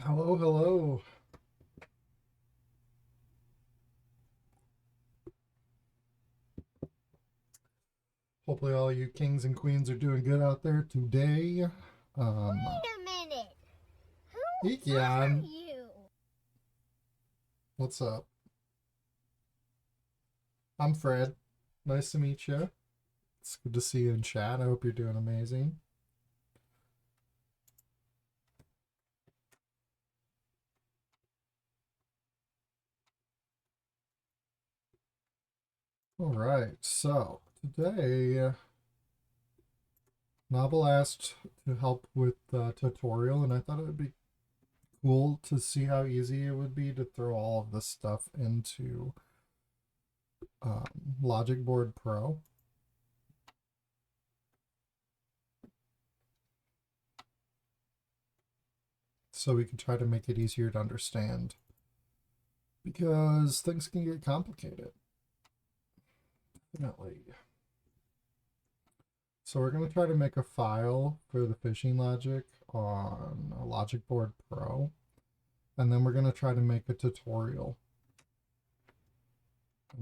Hello, hello. Hopefully all you kings and queens are doing good out there today. Um, Wait a minute. Who are Ikian, you? what's up? I'm Fred. Nice to meet you. It's good to see you in chat. I hope you're doing amazing. All right, so today Novel asked to help with the tutorial, and I thought it would be cool to see how easy it would be to throw all of this stuff into Logic Board Pro. So we can try to make it easier to understand because things can get complicated. Definitely. So we're going to try to make a file for the fishing logic on a Logic Board Pro, and then we're going to try to make a tutorial.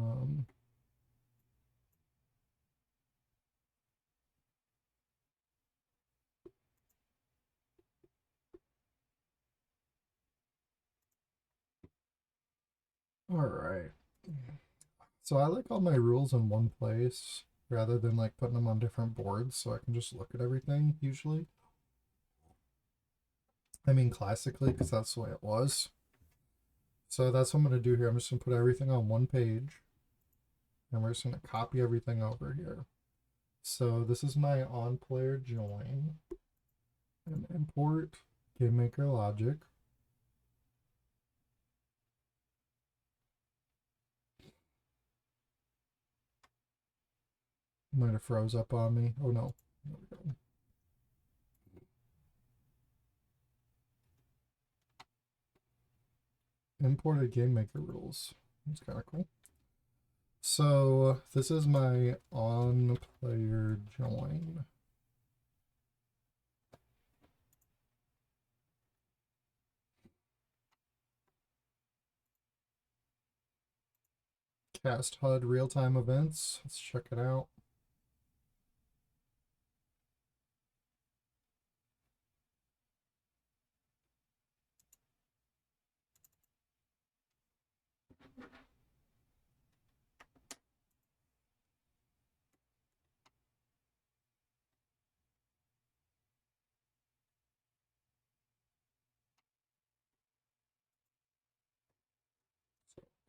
Um, all right. So I like all my rules in one place rather than like putting them on different boards so I can just look at everything usually. I mean, classically, because that's the way it was. So that's what I'm going to do here. I'm just going to put everything on one page, and we're just going to copy everything over here. So this is my on player join and import GameMaker logic. Might have froze up on me. Oh no. There we go. Imported GameMaker rules. That's kind of cool. So this is my on player join. Cast HUD real-time events. Let's check it out.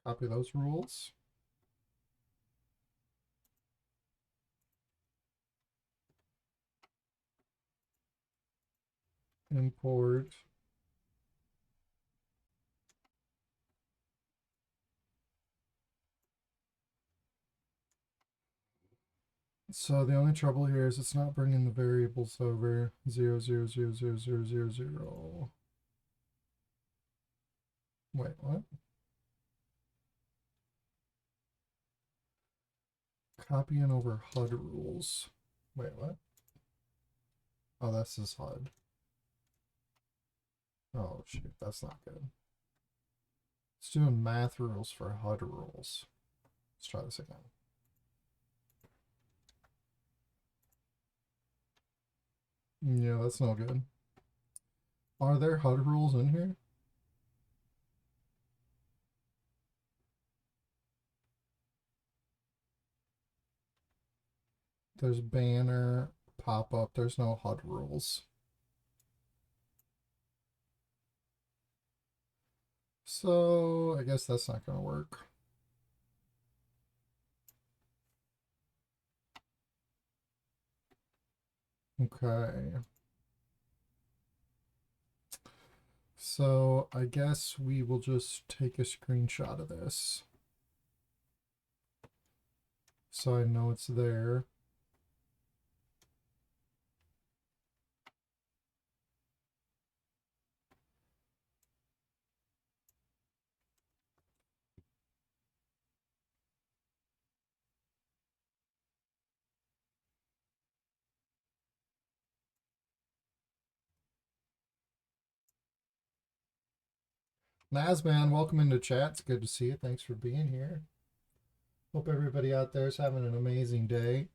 Copy those rules. Import. So the only trouble here is it's not bringing the variables over 0, 0, 0, 0, 0, 0, 0. Wait, what? Copying over HUD rules. Wait, what? Oh, that's his HUD. Oh, shoot, that's not good. It's doing math rules for HUD rules. Let's try this again. Yeah, that's no good. Are there HUD rules in here? There's banner, pop up. There's no HUD rules. So I guess that's not going to work. Okay. So I guess we will just take a screenshot of this so I know it's there. Nazman, welcome into chat. It's good to see you. Thanks for being here. Hope everybody out there is having an amazing day.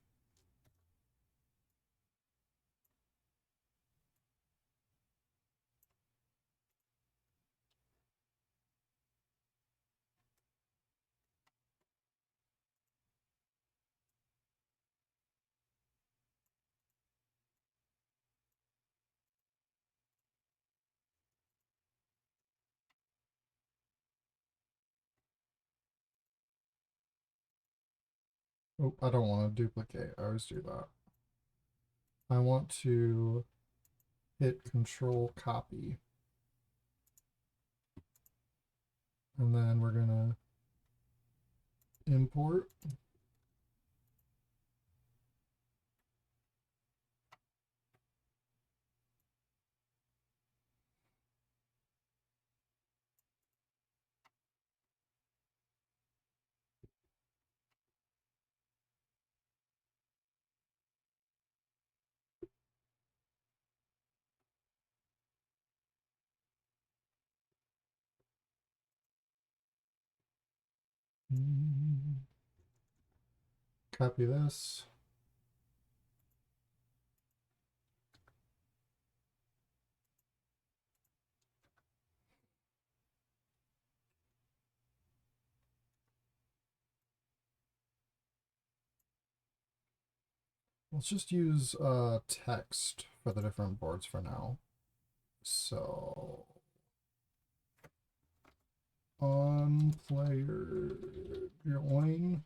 Oh, I don't want to duplicate. I always do that. I want to hit Control Copy. And then we're going to import. Copy this. Let's just use text for the different boards for now. So on player join.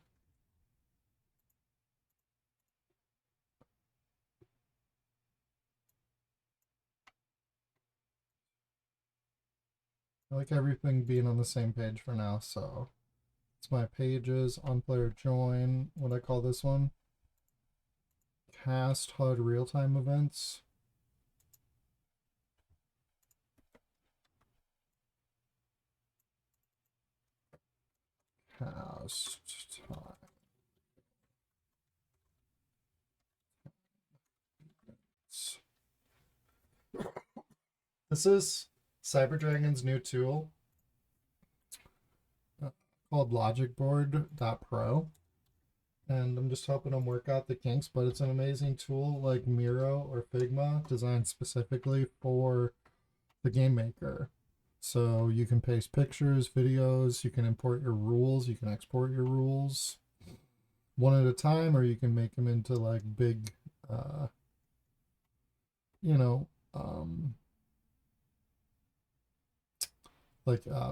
I like everything being on the same page for now, so it's my pages, on player join. What I call this one? Cast HUD real-time events. Cast time. This is CyberDragon's new tool called logicboard.pro. And I'm just helping them work out the kinks, but it's an amazing tool like Miro or Figma designed specifically for the GameMaker. So you can paste pictures, videos, you can import your rules, you can export your rules one at a time, or you can make them into like big, you know,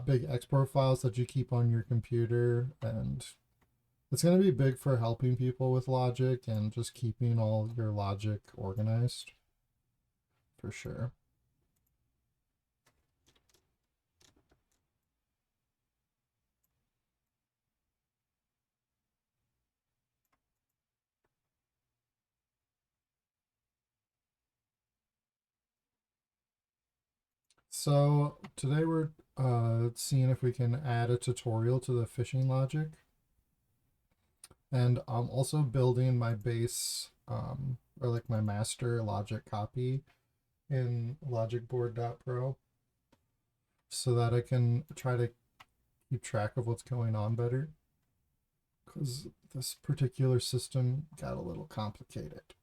big export files that you keep on your computer. And it's going to be big for helping people with logic and just keeping all your logic organized for sure. So today we're seeing if we can add a tutorial to the fishing logic. And I'm also building my base or like my master logic copy in logicboard.pro so that I can try to keep track of what's going on better, because this particular system got a little complicated.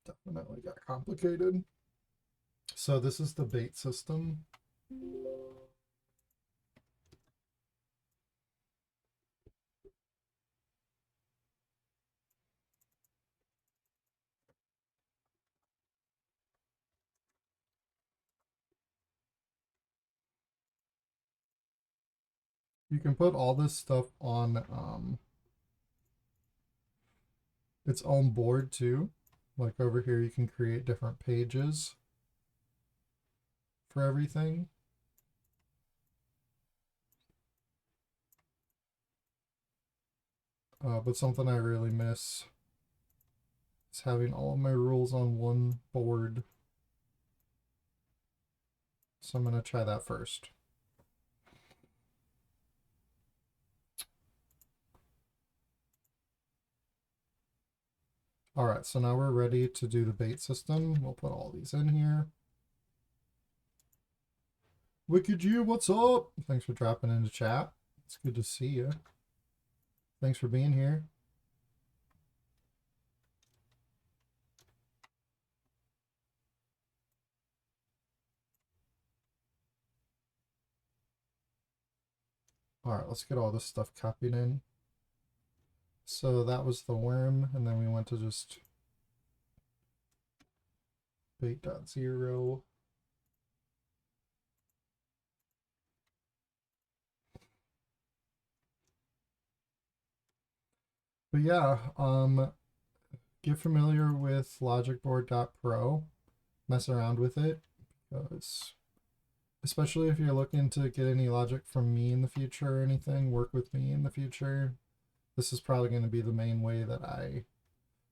Definitely got complicated. So this is the bait system. You can put all this stuff on its own board too. Like over here, you can create different pages for everything. But something I really miss is having all of my rules on one board. So I'm going to try that first. All right, so now we're ready to do the bait system. We'll put all these in here. Wicked you, what's up? Thanks for dropping into chat. It's good to see you. Thanks for being here. Alright, let's get all this stuff copied in. So that was the worm, and then we went to just bait.0. But yeah, get familiar with logicboard.pro. Mess around with it, because especially if you're looking to get any logic from me in the future or anything, work with me in the future, this is probably going to be the main way that I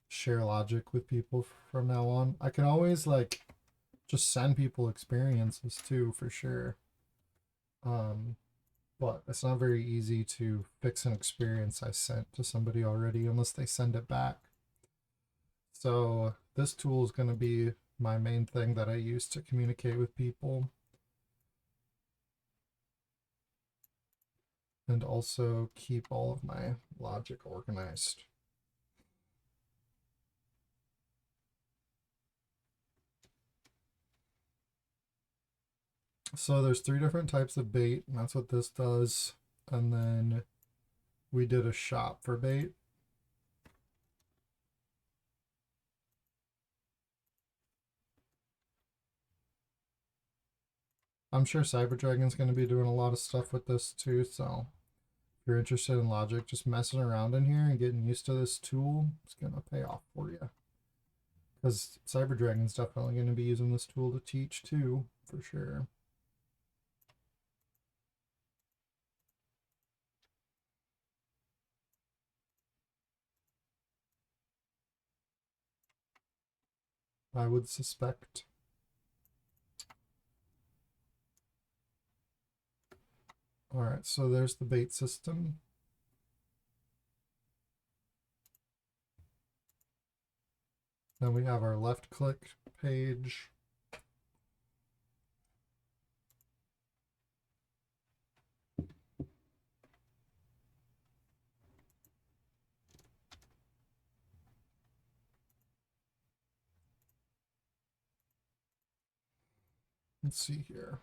share logic with people from now on. I can always like just send people experiences too, for sure. But it's not very easy to fix an experience I sent to somebody already unless they send it back. So this tool is going to be my main thing that I use to communicate with people. And also keep all of my logic organized. So there's 3 different types of bait, and that's what this does. And then we did a shop for bait. I'm sure Cyber Dragon's going to be doing a lot of stuff with this too, so if you're interested in logic, just messing around in here and getting used to this tool, it's going to pay off for you. Because Cyber Dragon's definitely going to be using this tool to teach too, for sure. I would suspect. Alright, so there's the bait system. Then we have our left click page. Let's see here.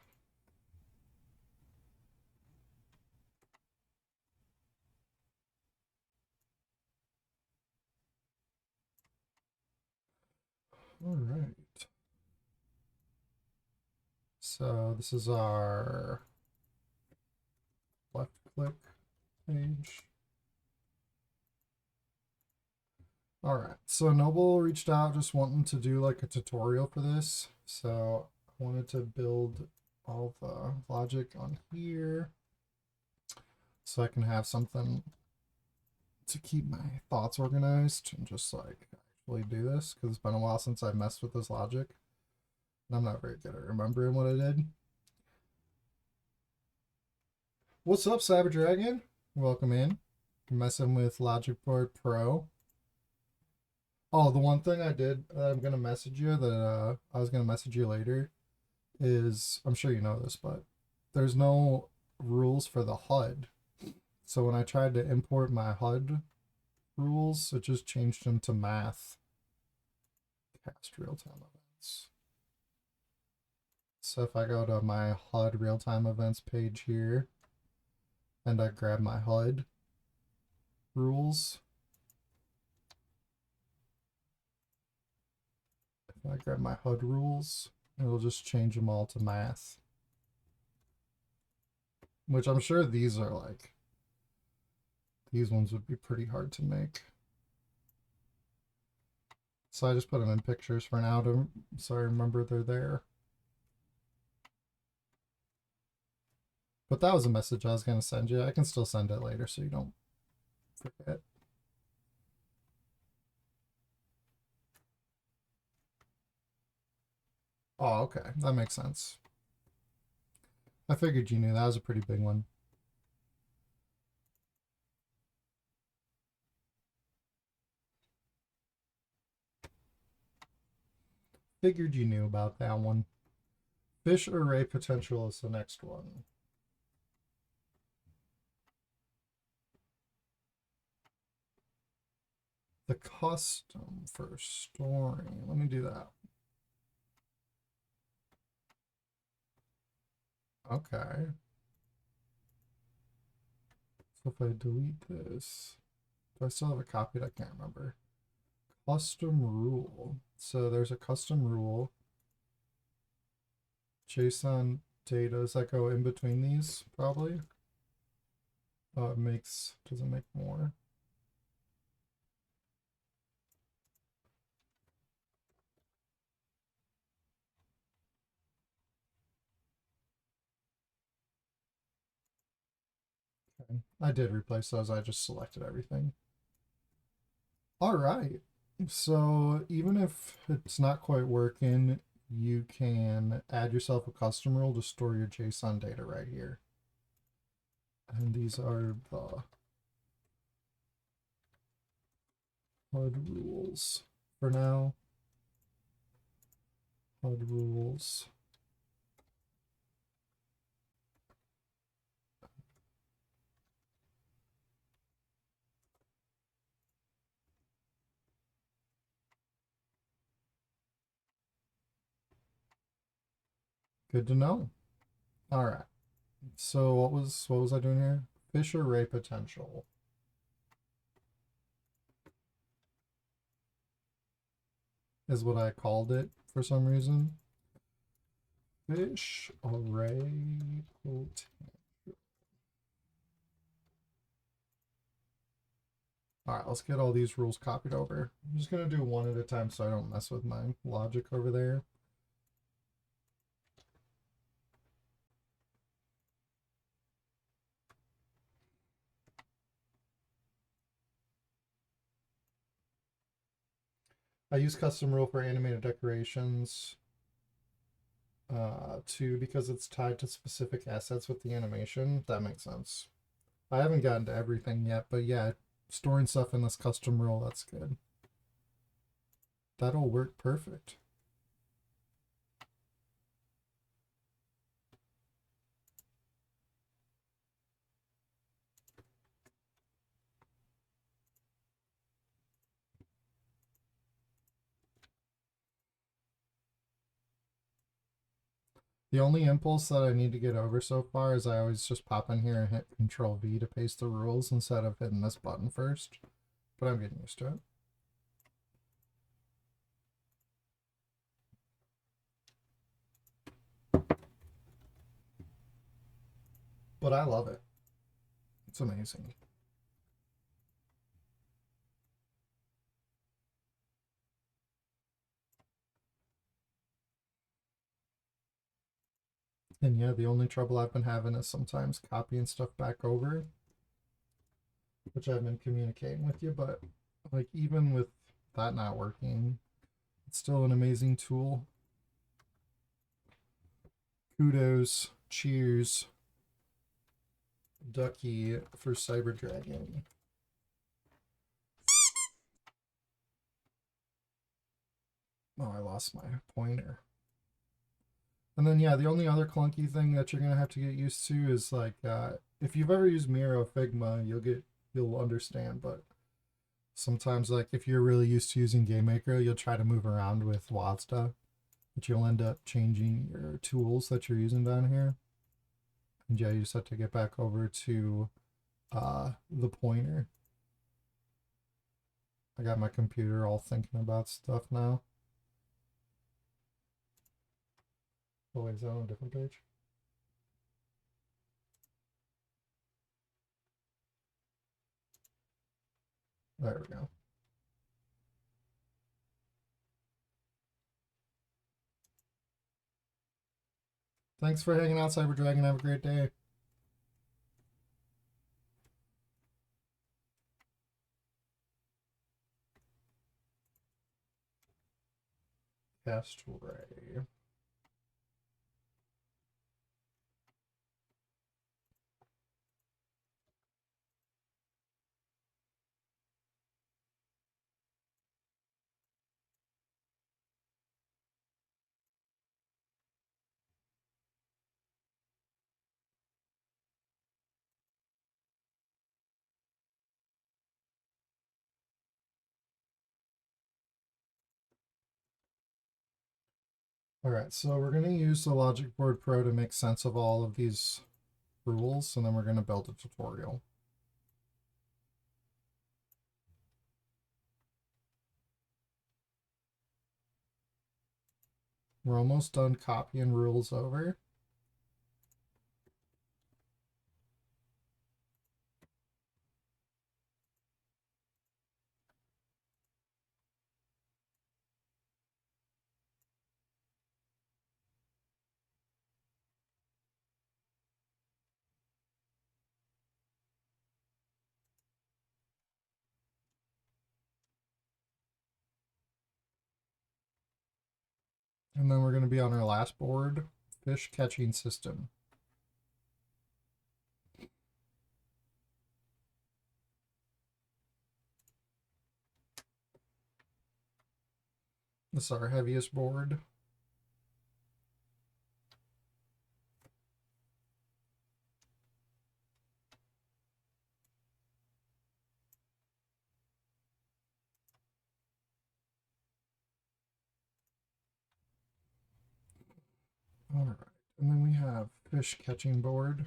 All right. So this is our left click page. All right. So Noble reached out just wanting to do like a tutorial for this. So I wanted to build all the logic on here so I can have something to keep my thoughts organized and just like actually do this, because it's been a while since I messed with this logic and I'm not very good at remembering what I did. What's up, Cyber Dragon? Welcome in. I'm messing with Logic Board Pro. Oh, the one thing I did that I'm gonna message you that I was gonna message you later is, I'm sure you know this, but there's no rules for the HUD. So when I tried to import my HUD rules, it just changed them to math. Cast real-time events. So if I go to my HUD real-time events page here and I grab my HUD rules, if I grab my HUD rules, it'll just change them all to math. Which I'm sure these are like, these ones would be pretty hard to make. So I just put them in pictures for now to, so I remember they're there. But that was a message I was going to send you. I can still send it later so you don't forget. Oh, okay. That makes sense. I figured you knew. That was a pretty big one. Figured you knew about that one. Fish array potential is the next one. The custom for storing. Let me do that. Okay. So if I delete this, do I still have a copy? I can't remember. Custom rule. So there's a custom rule. JSON data. Does that go in between these? Probably. Oh, it makes, does it make more? Okay. I did replace those. I just selected everything. All right. So even if it's not quite working, you can add yourself a custom rule to store your JSON data right here. And these are the HUD rules for now. HUD rules. Good to know. All right. So what was I doing here? Fish array potential is what I called it for some reason. Fish array potential. All right, let's get all these rules copied over. I'm just gonna do one at a time so I don't mess with my logic over there. I use custom rule for animated decorations too because it's tied to specific assets with the animation. That makes sense. I haven't gotten to everything yet, but yeah, storing stuff in this custom rule, that's good. That'll work perfect. The only impulse that I need to get over so far is I always just pop in here and hit Control V to paste the rules instead of hitting this button first. But I'm getting used to it. But I love it. It's amazing. And yeah, the only trouble I've been having is sometimes copying stuff back over, which I've been communicating with you, but like even with that not working, it's still an amazing tool. Kudos, cheers, Ducky for Cyber Dragon. Oh, I lost my pointer. And then yeah, the only other clunky thing that you're gonna have to get used to is like if you've ever used Miro Figma, you'll understand. But sometimes like if you're really used to using GameMaker, you'll try to move around with WASDA, but you'll end up changing your tools that you're using down here. And yeah, you just have to get back over to the pointer. I got my computer all thinking about stuff now. Oh wait, is that on a different page? There we go. Thanks for hanging out, Cyber Dragon. Have a great day. Cast Ray. All right, so we're going to use the Logic Board Pro to make sense of all of these rules, and then we're going to build a tutorial. We're almost done copying rules over. And then we're going to be on our last board, fish catching system. This is our heaviest board. All right, and then we have fish catching board.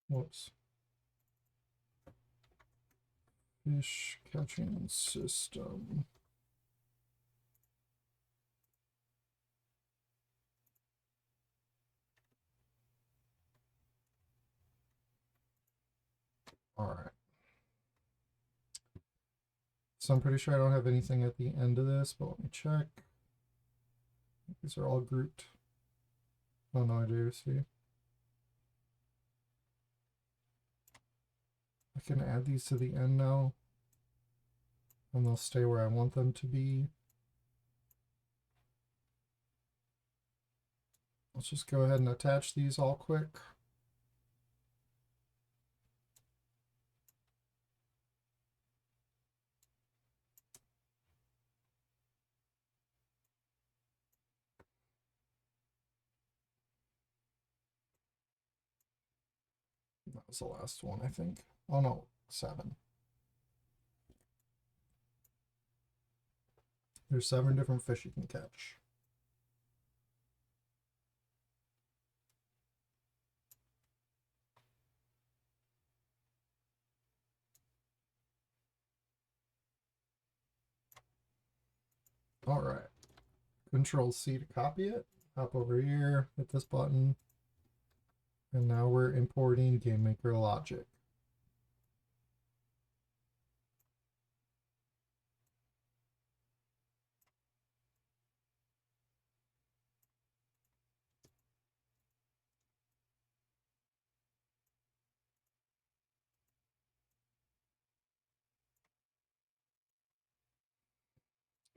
Whoops. Fish catching system. All right. So I'm pretty sure I don't have anything at the end of this, but let me check. These are all grouped. Oh no, I do see. I can add these to the end now, and they'll stay where I want them to be. Let's just go ahead and attach these all quick. That was the last one, I think. Oh no, 7. There's 7 different fish you can catch. All right. Control C to copy it. Hop over here, hit this button. And now we're importing GameMaker logic.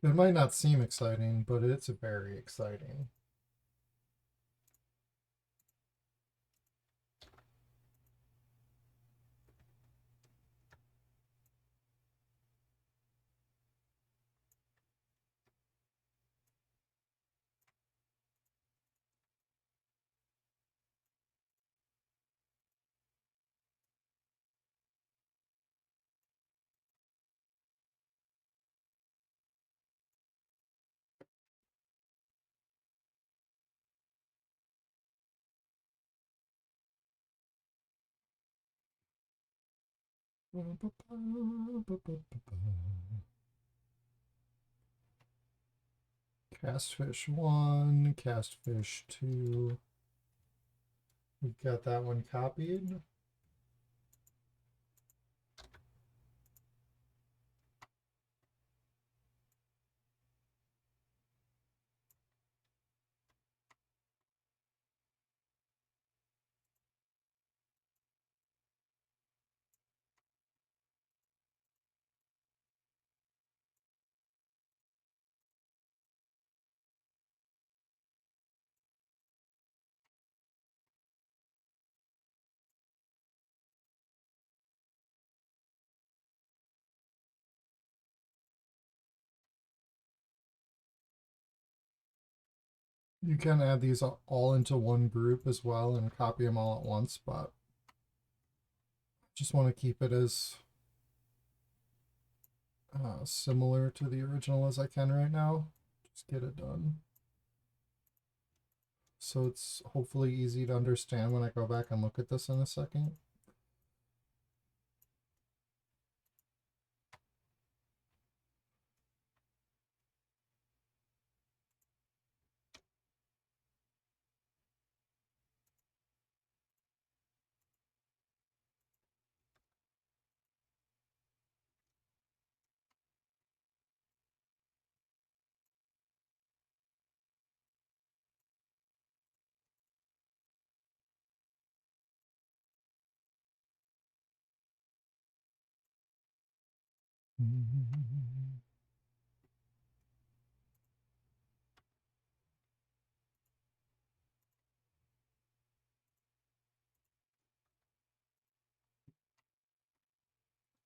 It might not seem exciting, but it's very exciting. Castfish 1, Castfish 2. We've got that one copied. You can add these all into one group as well and copy them all at once, but just want to keep it as similar to the original as I can right now. Just get it done. So it's hopefully easy to understand when I go back and look at this in a second.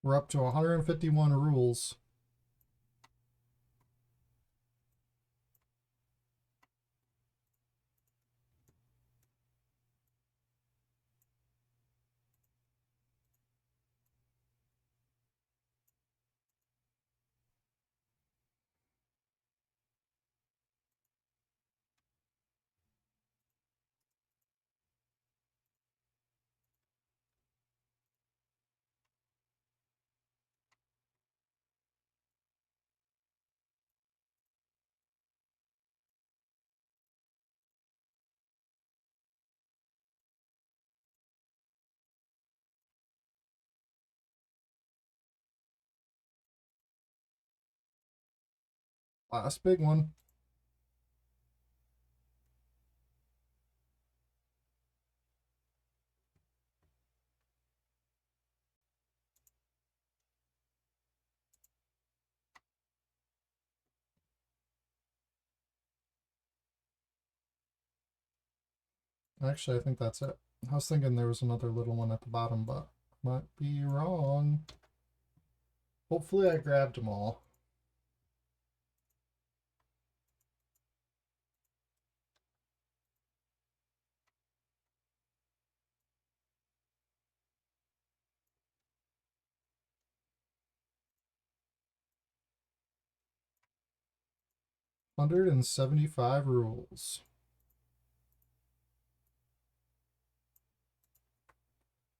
We're up to 151 rules. Last big one. Actually, I think that's it. I was thinking there was another little one at the bottom, but might be wrong. Hopefully I grabbed them all. Hundred and 75 rules.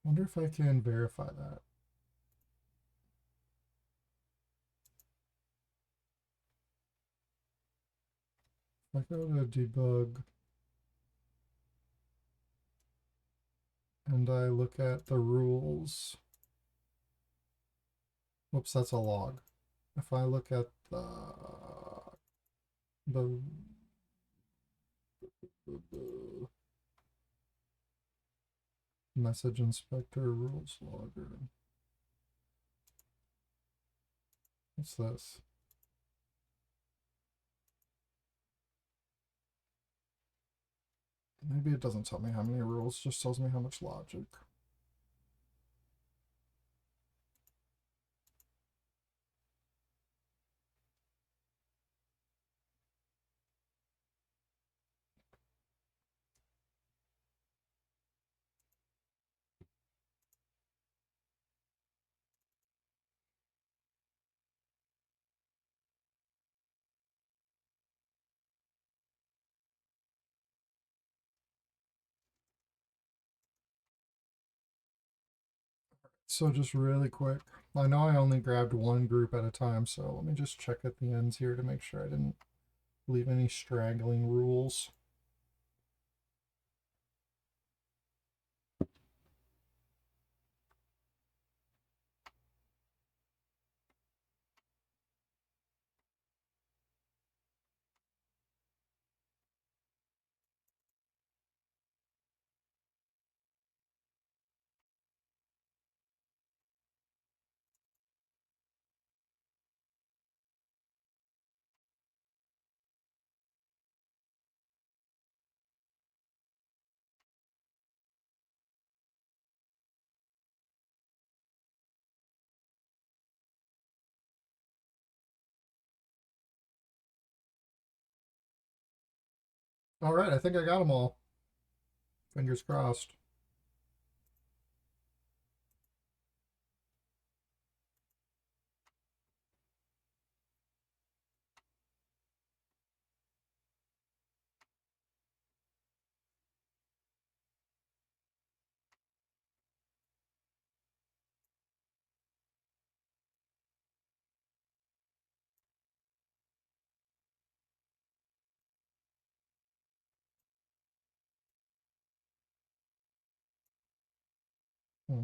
Wonder if I can verify that. If I go to debug and I look at the rules. Whoops, that's a log. If I look at the message inspector rules logger. What's this? Maybe it doesn't tell me how many rules, just tells me how much logic. So just really quick, I know I only grabbed one group at a time, so let me just check at the ends here to make sure I didn't leave any straggling rules. All right, I think I got them all. Fingers crossed. Hmm.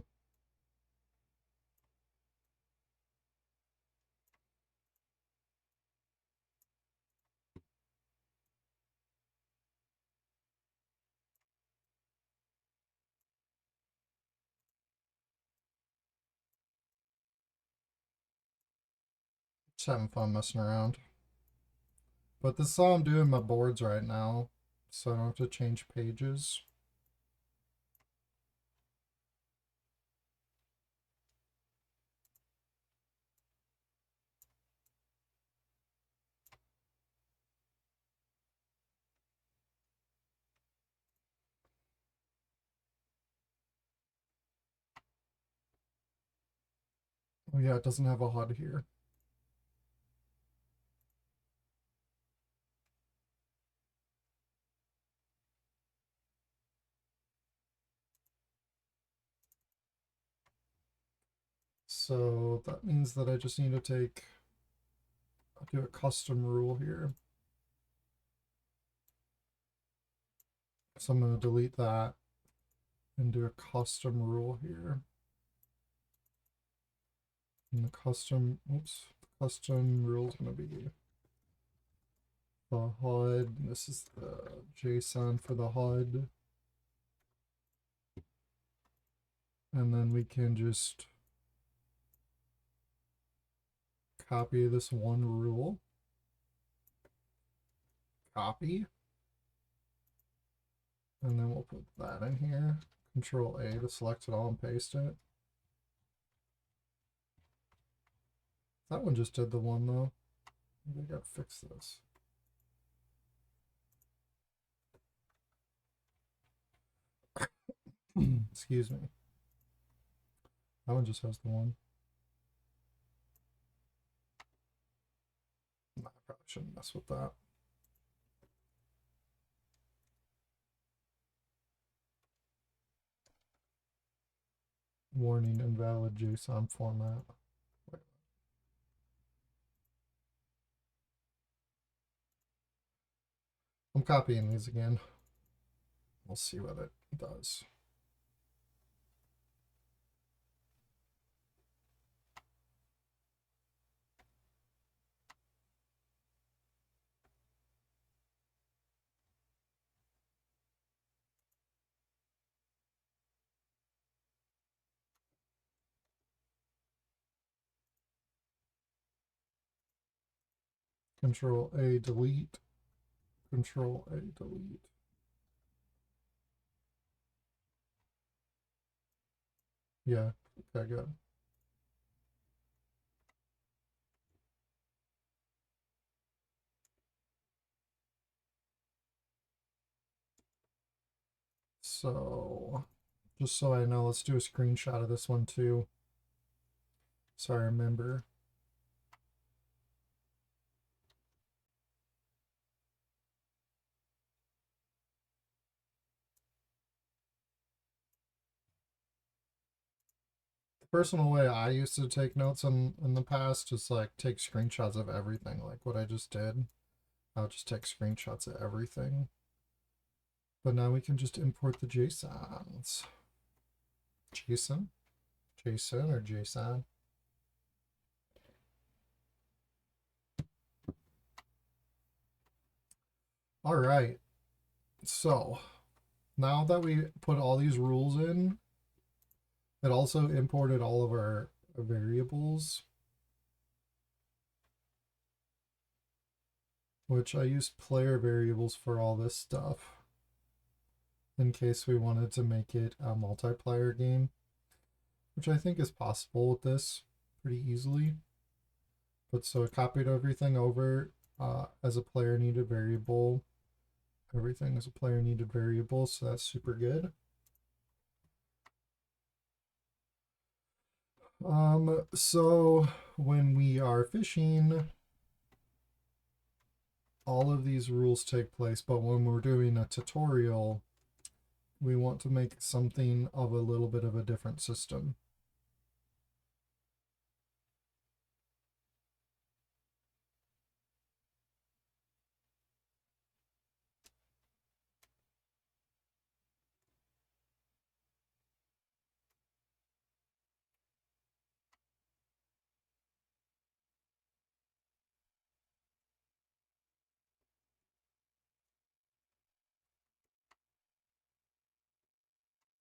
Just having fun messing around. But this is all I'm doing my boards right now, so I don't have to change pages. Oh yeah, it doesn't have a HUD here. So that means that I just need to do a custom rule here. So I'm going to delete that and do a custom rule here. And the custom rule is going to be the HUD. This is the JSON for the HUD. And then we can just copy this one rule. Copy. And then we'll put that in here. Control A to select it all and paste it. That one just did the one though. Maybe I gotta fix this. Excuse me. That one just has the one. No, I probably shouldn't mess with that. Warning, invalid JSON format. Wait. I'm copying these again. We'll see what it does. Control A, delete. Control A, delete. Yeah, okay, good. So, just so I know, let's do a screenshot of this one too. So I remember. The personal way I used to take notes in the past is like take screenshots of everything, like what I just did. I'll just take screenshots of everything. But now we can just import the JSONs. JSON? JSON or JSON? All right. So now that we put all these rules in, it also imported all of our variables, which I used player variables for all this stuff in case we wanted to make it a multiplayer game, which I think is possible with this pretty easily. But so I copied everything over as a player needed variable. Everything is a player needed variable, so that's super good. So when we are fishing, all of these rules take place, but when we're doing a tutorial, we want to make something of a little bit of a different system.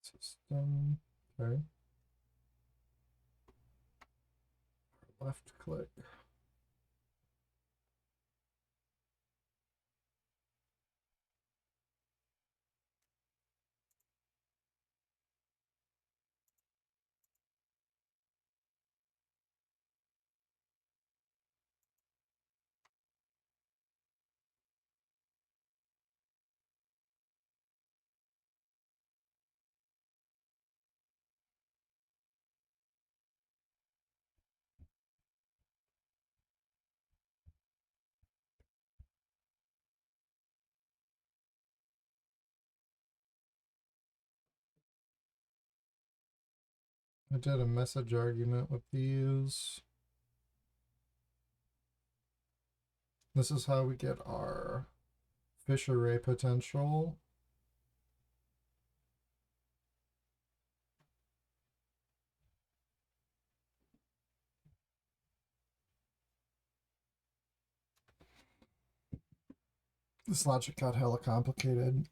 System, okay. Left click. I did a message argument with these. This is how we get our fish array potential. This logic got hella complicated.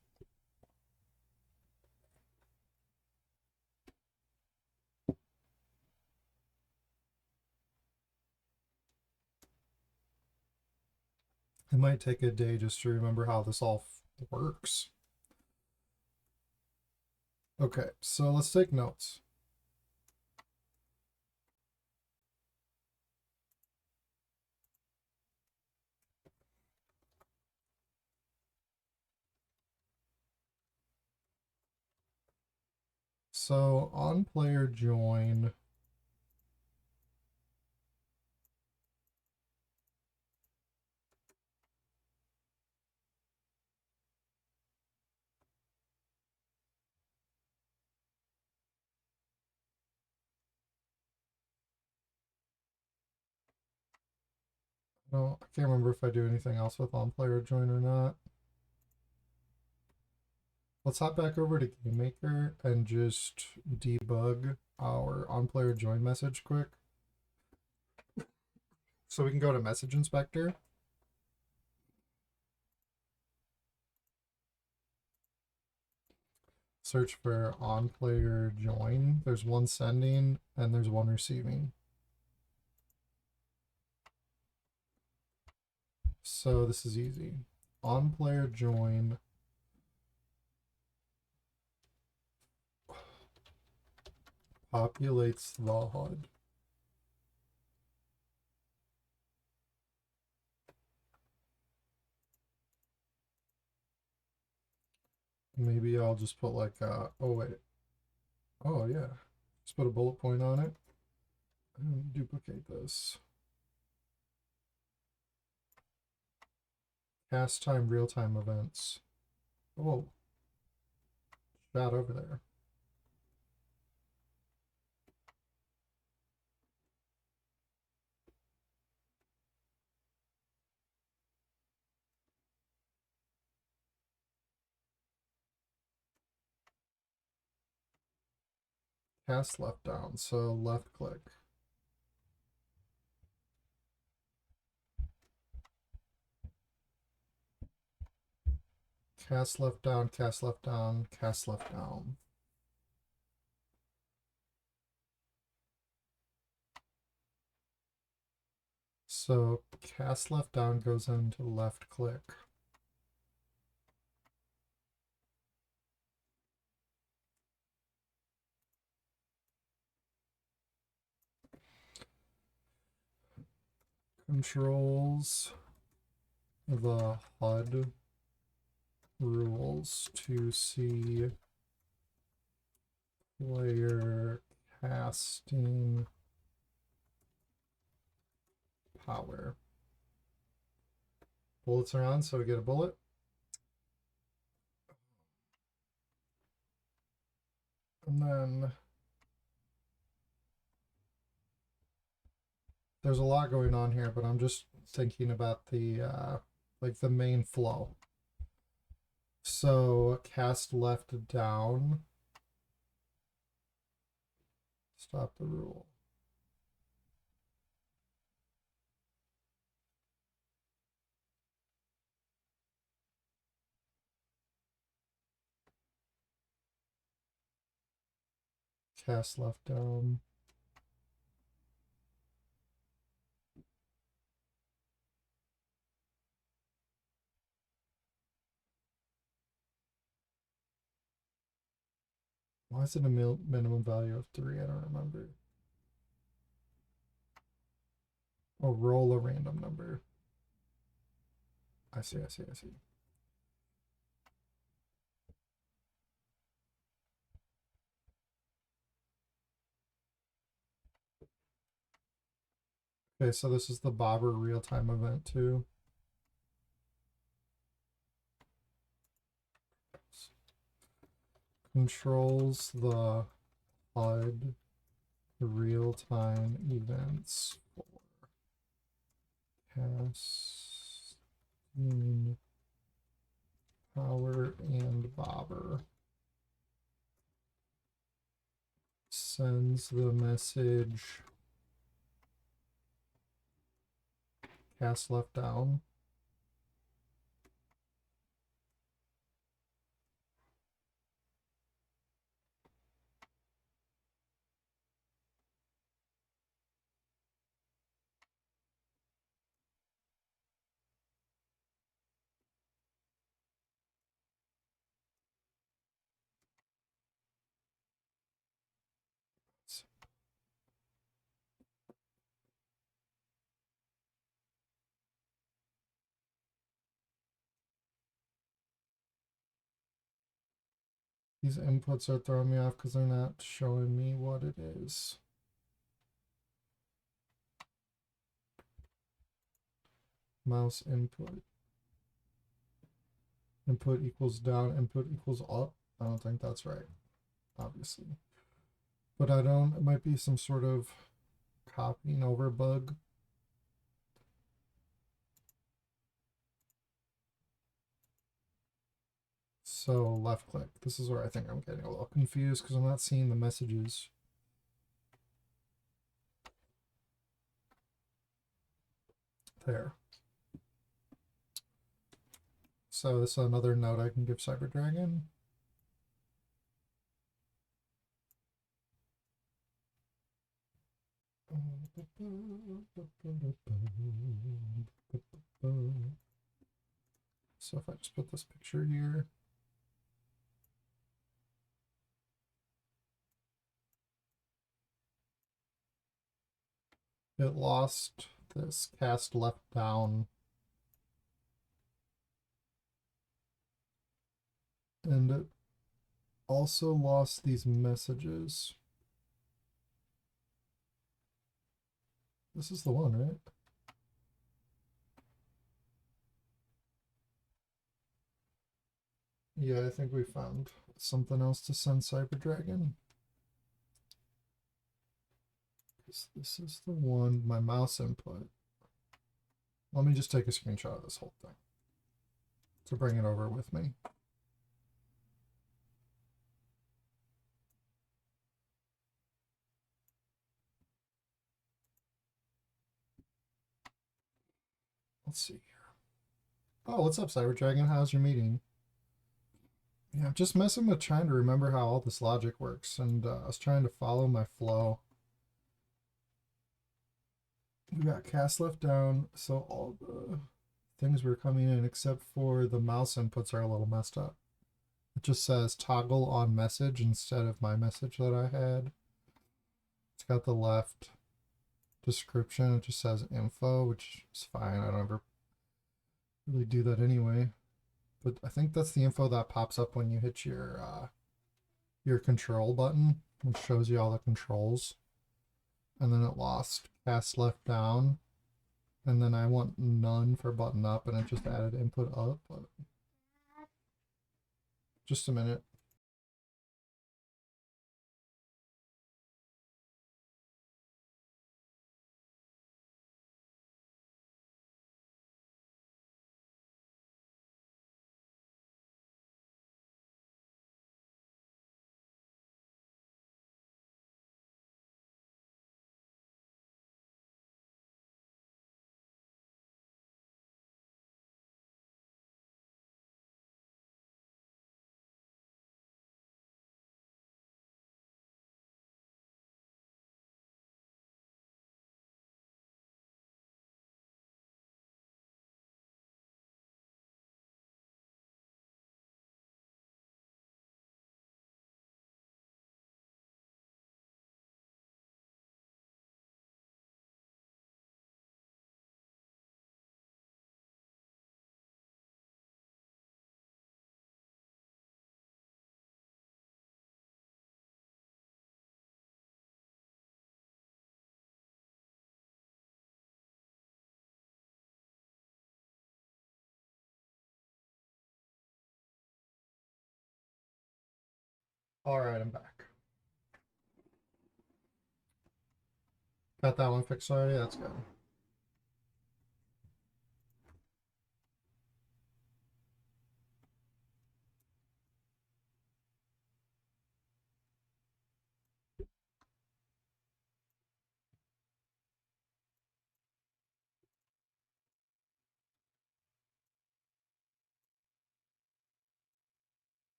It might take a day just to remember how this all works. Okay, so let's take notes. So on player join, no, I can't remember if I do anything else with on player join or not. Let's hop back over to GameMaker and just debug our on player join message quick. So we can go to message inspector. Search for on player join. There's one sending and there's one receiving. So this is easy. On player join populates the HUD. Maybe I'll just put like oh wait. Oh yeah. Just put a bullet point on it. And duplicate this. Cast time real time events. Oh. Chat over there. Cast left down, so left click. Cast left down, cast left down, cast left down. So cast left down goes into left click. Controls the HUD rules to see player casting power. Bullets are on, so we get a bullet. And then there's a lot going on here, but I'm just thinking about the like the main flow. So cast left down. Stop the rule. Cast left down. Why is it a minimum value of 3? I don't remember. Oh, roll a random number. I see. Okay, so this is the Bobber real-time event too. Controls the HUD real-time events for casting power and Bobber. Sends the message cast left down. These inputs are throwing me off because they're not showing me what it is. Mouse input. Input equals down, input equals up. I don't think that's right, obviously. But I don't, it might be some sort of copying over bug. So left click. This is where I think I'm getting a little confused because I'm not seeing the messages. There. So this is another note I can give Cyber Dragon. So if I just put this picture here. It lost this cast left down. And it also lost these messages. This is the one, right? Yeah, I think we found something else to send Cyber Dragon. This is the one, my mouse input. Let me just take a screenshot of this whole thing to bring it over with me. Let's see here. Oh, what's up, Cyber Dragon? How's your meeting? Yeah, I'm just messing with trying to remember how all this logic works, and I was trying to follow my flow. We got cast left down, so all the things were coming in except for the mouse inputs are a little messed up. It just says toggle on message instead of my message that I had. It's got the left description. It just says info, which is fine. I don't ever really do that anyway. but I think that's the info that pops up when you hit your control button, which shows you all the controls. And then it lost cast left down, and then I want none for button up, and it just added input up. But just a minute. All right, I'm back. Got that one fixed already? That's good.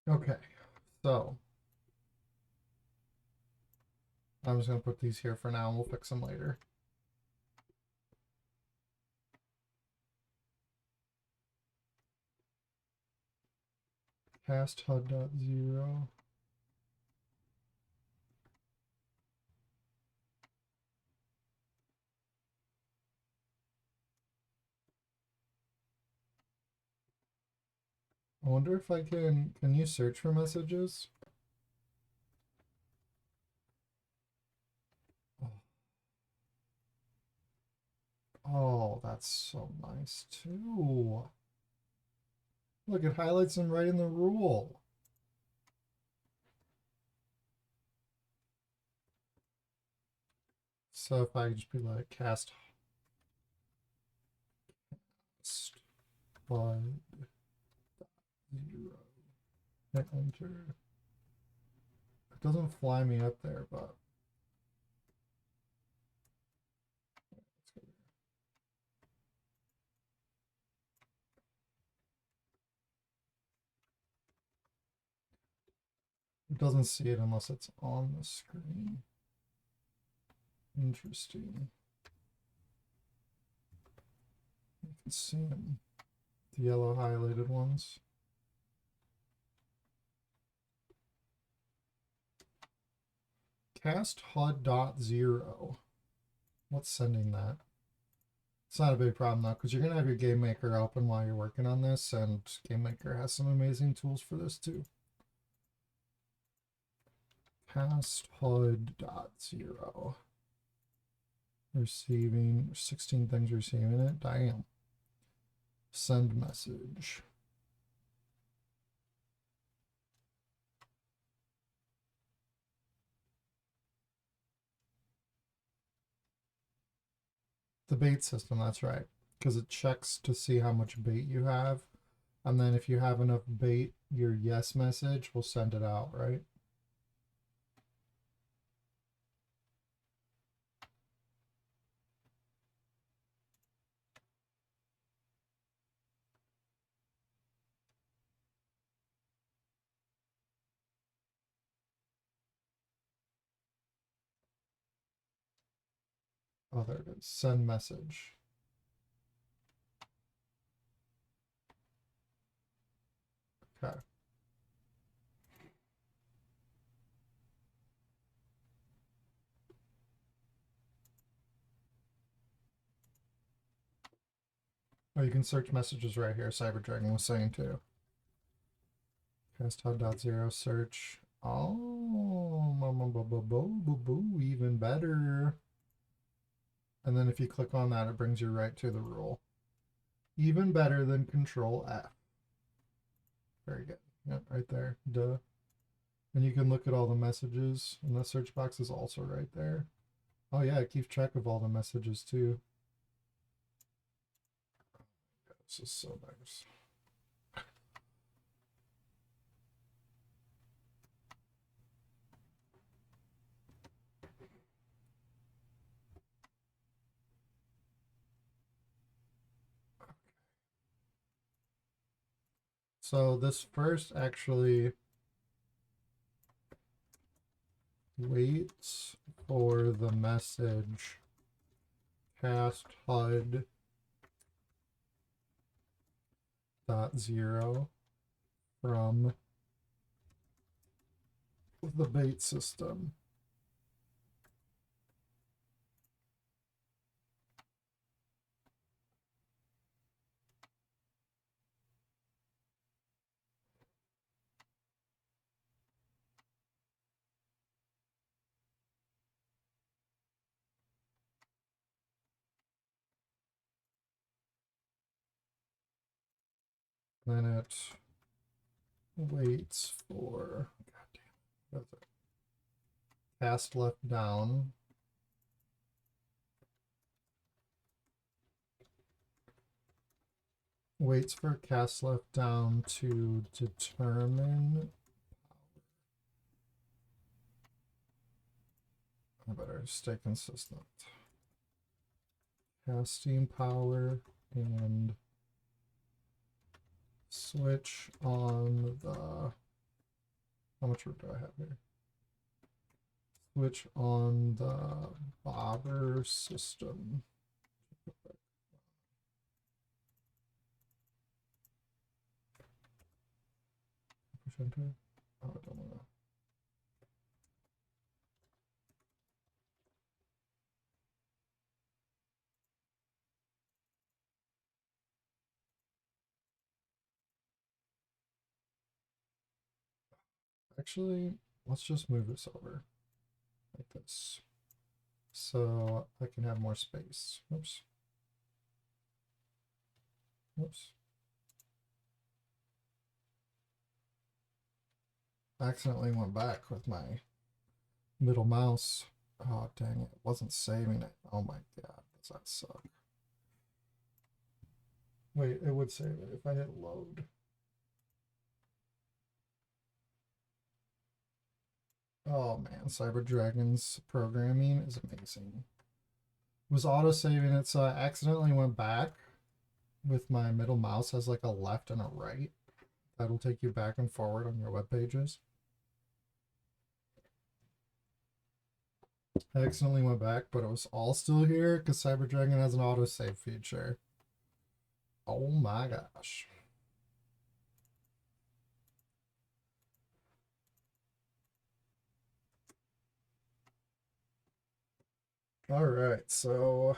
Okay, so I'm just gonna put these here for now, and we'll fix them later. Cast HUD.0. I wonder if I can you search for messages? Oh, that's so nice too. Look, it highlights them right in the rule. So if I just be like cast HUD 0, hit enter. It doesn't fly me up there, but it doesn't see it unless it's on the screen. Interesting. You can see them, the yellow highlighted ones. Cast HUD.0. What's sending that? It's not a big problem though, because you're gonna have your GameMaker open while you're working on this, and GameMaker has some amazing tools for this too. Cast HUD.0. Receiving 16 things receiving it. Damn. Send message. The bait system, that's right. Because it checks to see how much bait you have. And then if you have enough bait, your yes message will send it out, right? Oh, there it is. Send message. Okay. Oh, you can search messages right here. Cyber Dragon was saying too. Cast HUD.0 search. Oh, even better. And then if you click on that, it brings you right to the rule. Even better than Control F. Very good. Yep, right there. Duh. And you can look at all the messages, and the search box is also right there. Oh yeah, it keeps track of all the messages too. This is so nice. So this first actually waits for the message cast HUD.0 from the bait system. Then it waits for, God damn, what is it? Cast left down. Waits for cast left down to determine. I better stay consistent. Casting power and switch on the. How much room do I have here? Switch on the bobber system. Push enter. Oh, I don't want to. Actually, let's just move this over like this so I can have more space. Oops. Oops. I accidentally went back with my middle mouse. Oh, dang it. It wasn't saving it. Oh my god. Does that suck? Wait, it would save it if I hit load. Oh man, Cyber Dragon's programming is amazing. It was auto-saving it, so I accidentally went back with my middle mouse as like a left and a right. That'll take you back and forward on your web pages. I accidentally went back, but it was all still here because Cyber Dragon has an autosave feature. Oh my gosh. All right, so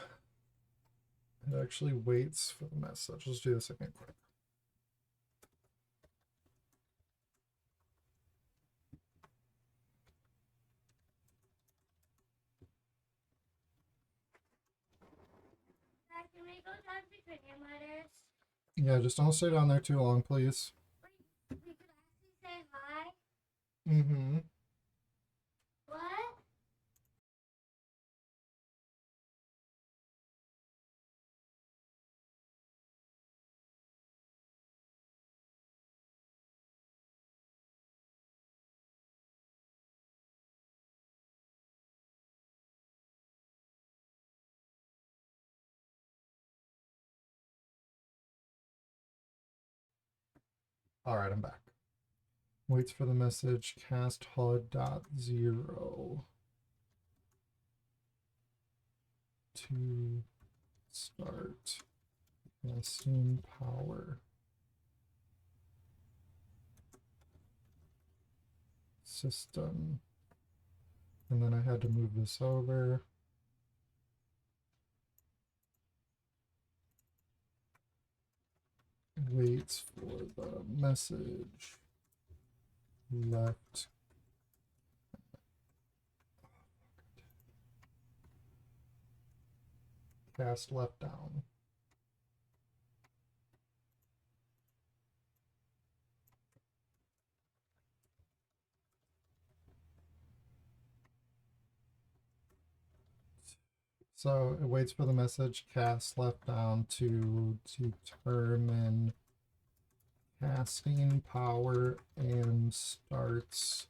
it actually waits for the message. Let's do this again quick. Can we go down to Korean letters? Yeah, just don't stay down there too long, please. We could actually say hi. Mm-hmm. What? All right, I'm back. Waits for the message cast HUD.0 to start casting power system. And then I had to move this over. waits for the message. Left. Cast left down. So it waits for the message, cast left down to determine casting power, and starts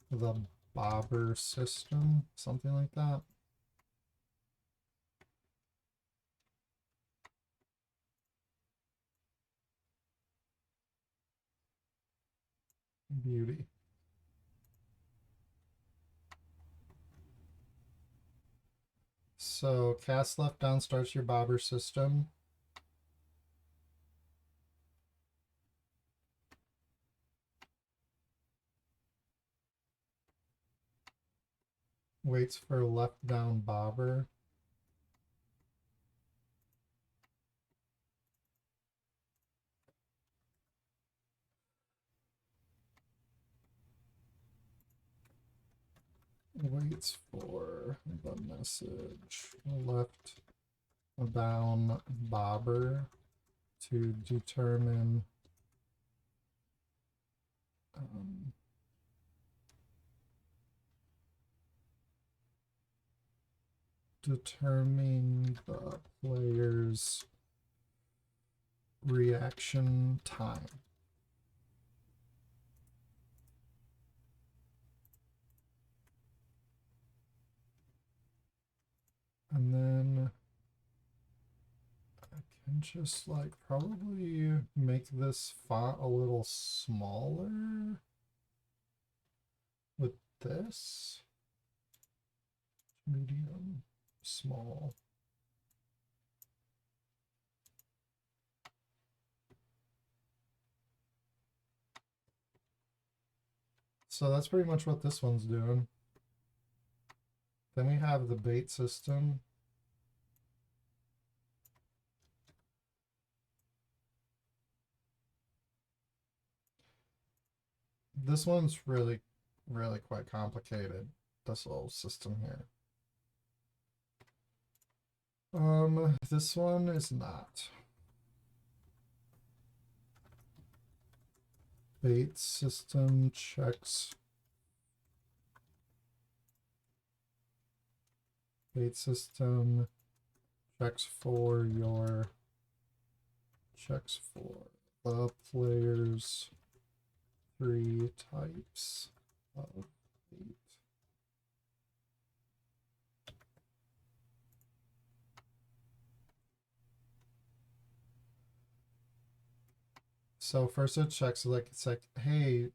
the bobber system, something like that. Beauty. So cast left down starts your bobber system. Waits for left down bobber. Waits for the message left down bobber to determine determine the player's reaction time. And then I can just like probably make this font a little smaller with this. Medium, small. So that's pretty much what this one's doing. Then we have the bait system. This one's really quite complicated, this little system here. This one is not. Bait system checks. Bait system checks for the player's 3 types of bait. So first it checks it's like, hey,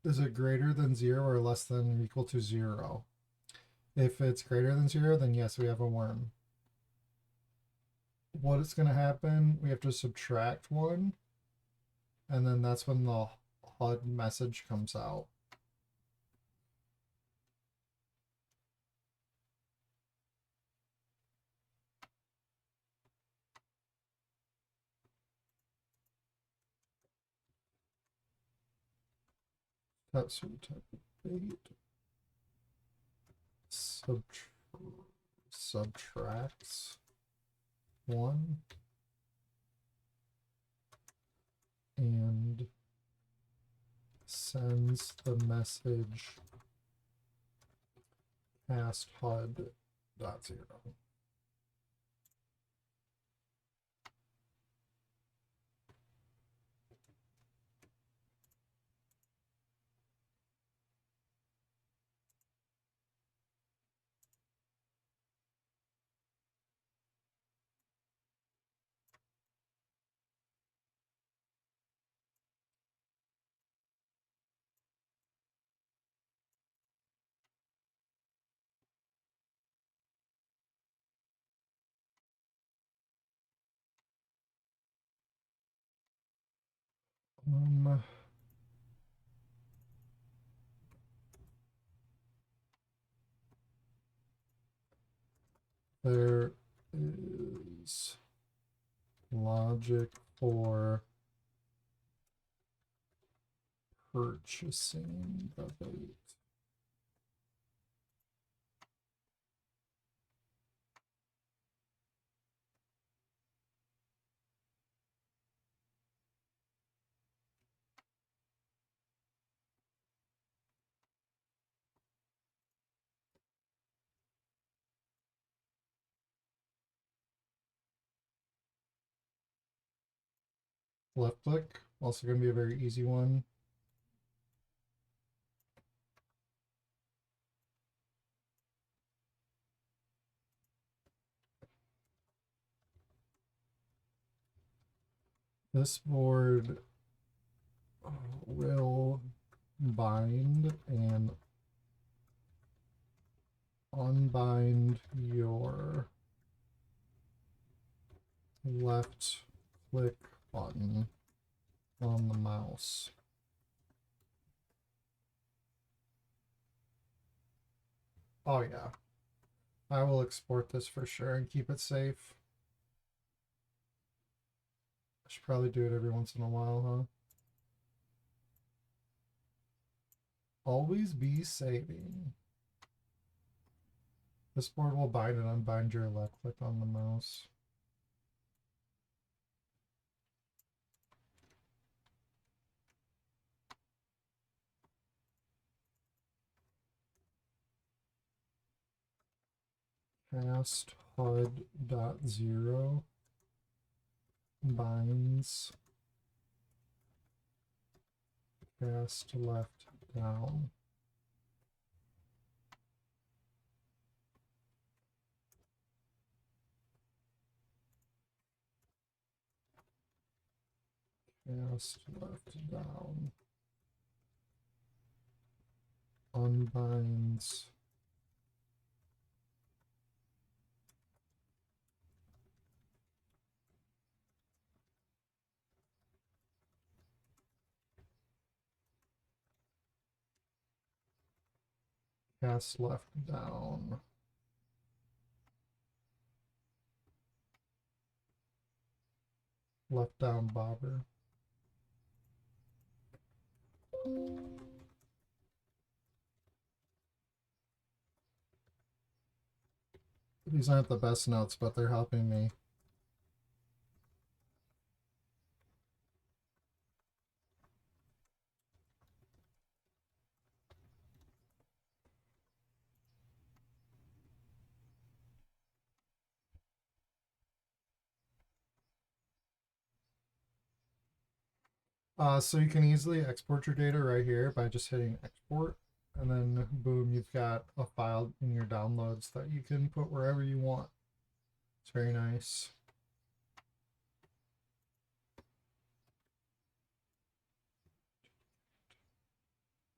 is it greater than 0 or less than or equal to 0? If it's greater than 0, then yes, we have a worm. What is going to happen? We have to subtract 1, and then that's when the HUD message comes out. That's what type of bait. Subtracts 1 and sends the message cast HUD.0. There is logic for purchasing the bait. Left click, also going to be a very easy one. This board will bind and unbind your left click button on the mouse. Oh yeah, I will export this for sure and keep it safe. I should probably do it every once in a while, huh? Always be saving. This board will bind and unbind your left click on the mouse. Cast HUD.0 binds cast left down. Cast left down. Unbinds cast left down. Left down bobber. These aren't the best notes, but they're helping me. So you can easily export your data right here by just hitting export, and then boom, you've got a file in your downloads that you can put wherever you want. It's very nice.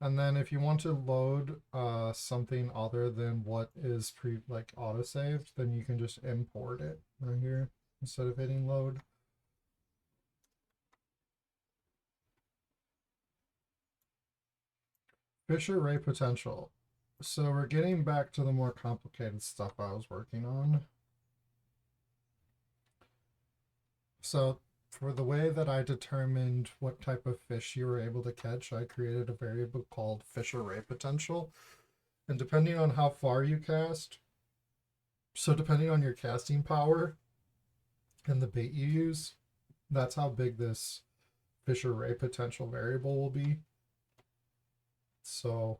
And then if you want to load something other than what is like auto-saved, then you can just import it right here instead of hitting load. Fish array potential. So we're getting back to the more complicated stuff I was working on. So for the way that I determined what type of fish you were able to catch, I created a variable called fish array potential. And depending on how far you cast, so depending on your casting power and the bait you use, that's how big this fish array potential variable will be. So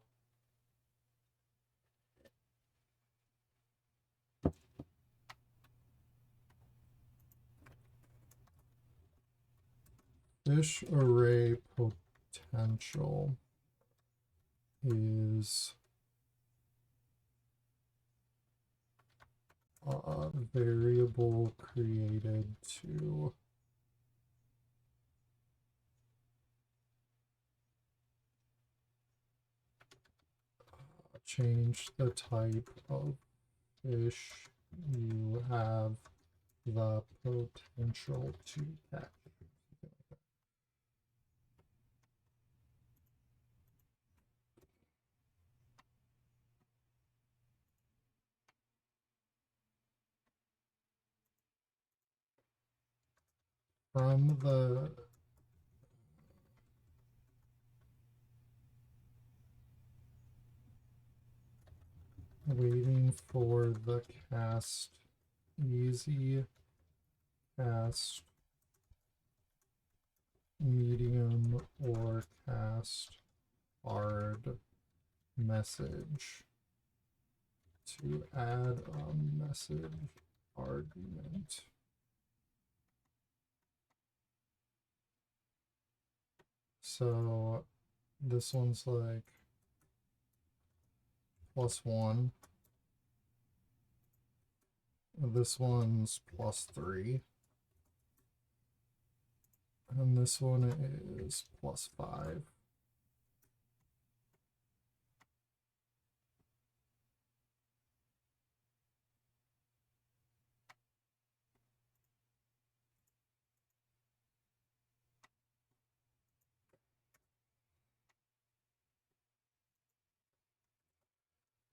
fish array potential is a variable created to change the type of fish you have the potential to catch. from the waiting for the cast easy, cast medium, or cast hard message to add a message argument. So this one's like +1. This one's +3. And this one is +5.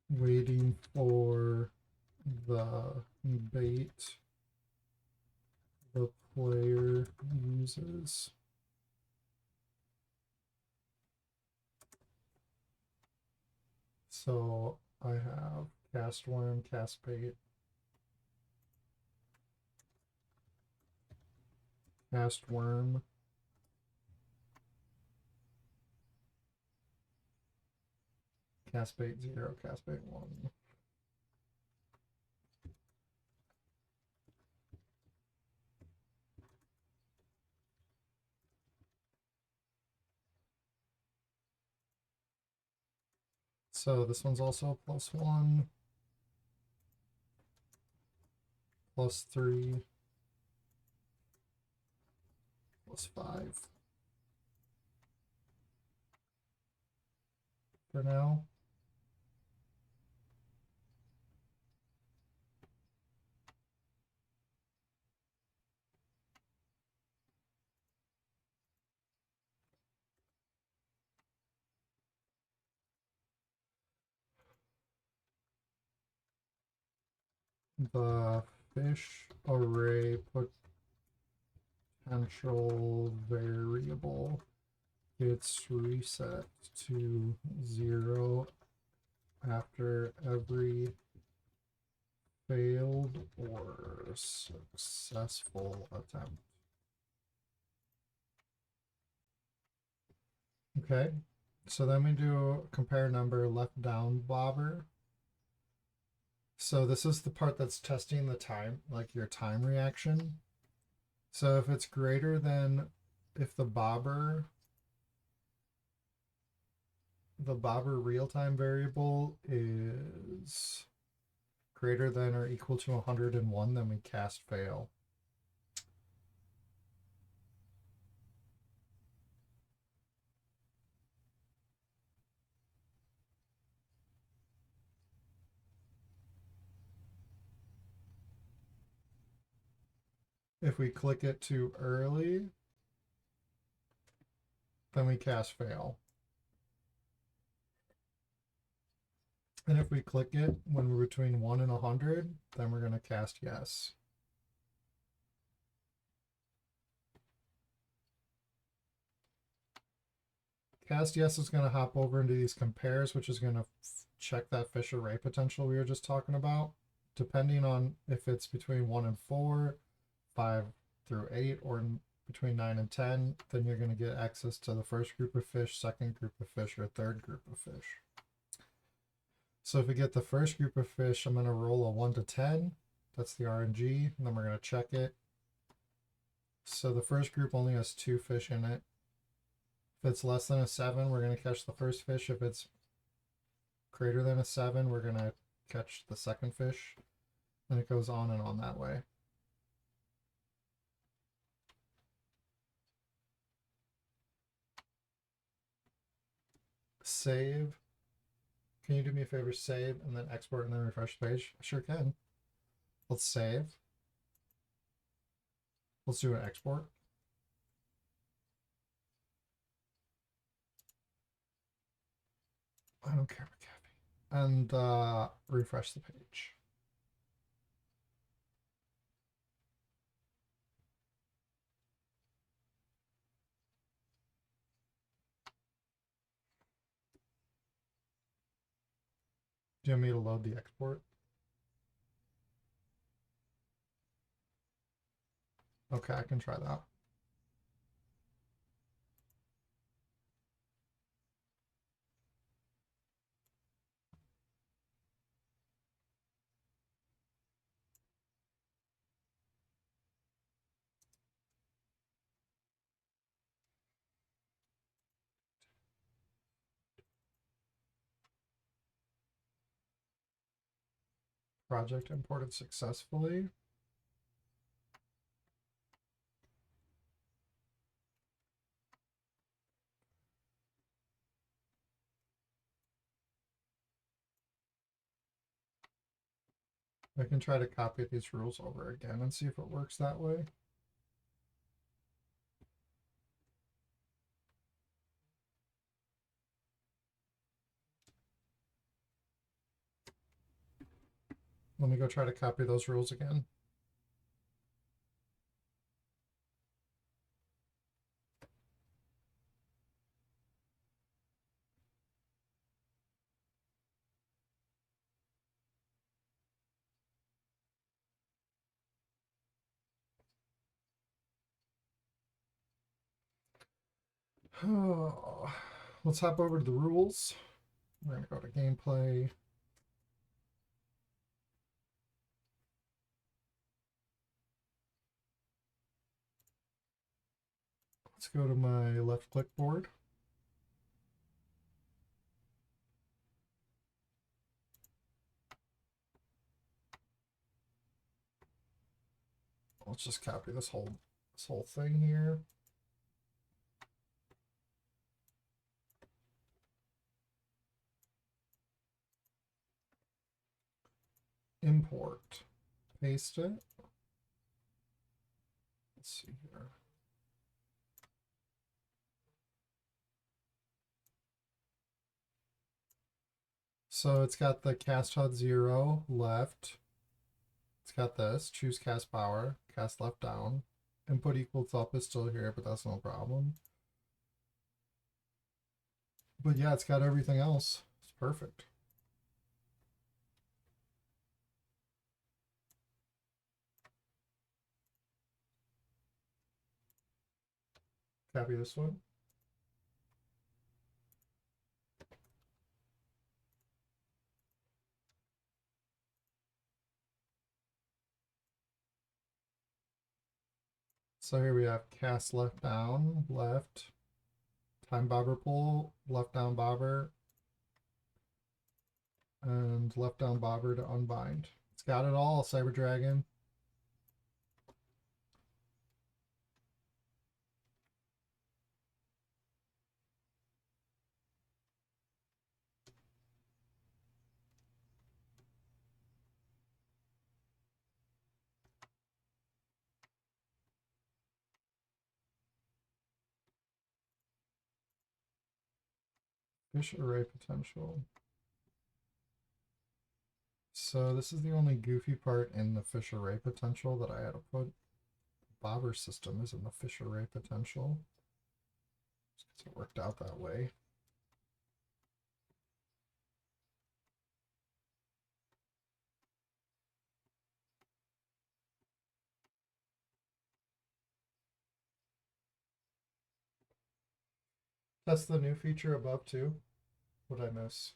Waiting for the bait the player uses. So I have cast worm, cast bait, cast worm, cast bait 0, cast bait 1. So this one's also +1, +3, +5 for now. The fish array potential variable gets reset to 0 after every failed or successful attempt. Okay, so then we do compare number left down bobber. So this is the part that's testing the time, like your time reaction. So if it's greater than, if the bobber real-time variable is greater than or equal to 101, then we cast fail. If we click it too early, then we cast fail. And if we click it when we're between 1 and 100, then we're going to cast yes. Cast yes is going to hop over into these compares, which is going to check that fish array potential we were just talking about. Depending on if it's between 1 and 4, 5 through 8, or between 9 and 10, then you're going to get access to the first group of fish, second group of fish, or third group of fish. So if we get the first group of fish, I'm going to roll a 1 to 10. That's the RNG, and then we're going to check it. So the first group only has 2 fish in it. If it's less than a 7, we're going to catch the first fish. If it's greater than a 7, we're going to catch the second fish. And it goes on and on that way. Save. Can you do me a favor? Save and then export and then refresh the page? I sure can. Let's save. Let's do an export. I don't care about Cappy. And refresh the page. Do you want me to load the export? Okay, I can try that. Project imported successfully. I can try to copy these rules over again and see if it works that way. Let me go try to copy those rules again. Let's hop over to the rules. We're going to go to gameplay. Let's go to my left clipboard. Let's just copy this whole thing here. Import. Paste it. Let's see here. So it's got the cast HUD 0 left. It's got this, choose cast power, cast left down. Input equals up is still here, but that's no problem. But yeah, it's got everything else. It's perfect. Copy this one. So here we have cast left down, left, time bobber pull, left down bobber, and left down bobber to unbind. It's got it all, Cyber Dragon. Fish array potential. So this is the only goofy part in the fish array potential that I had to put. Bobber system is in the fish array potential. It worked out that way. That's the new feature above too. What did I miss?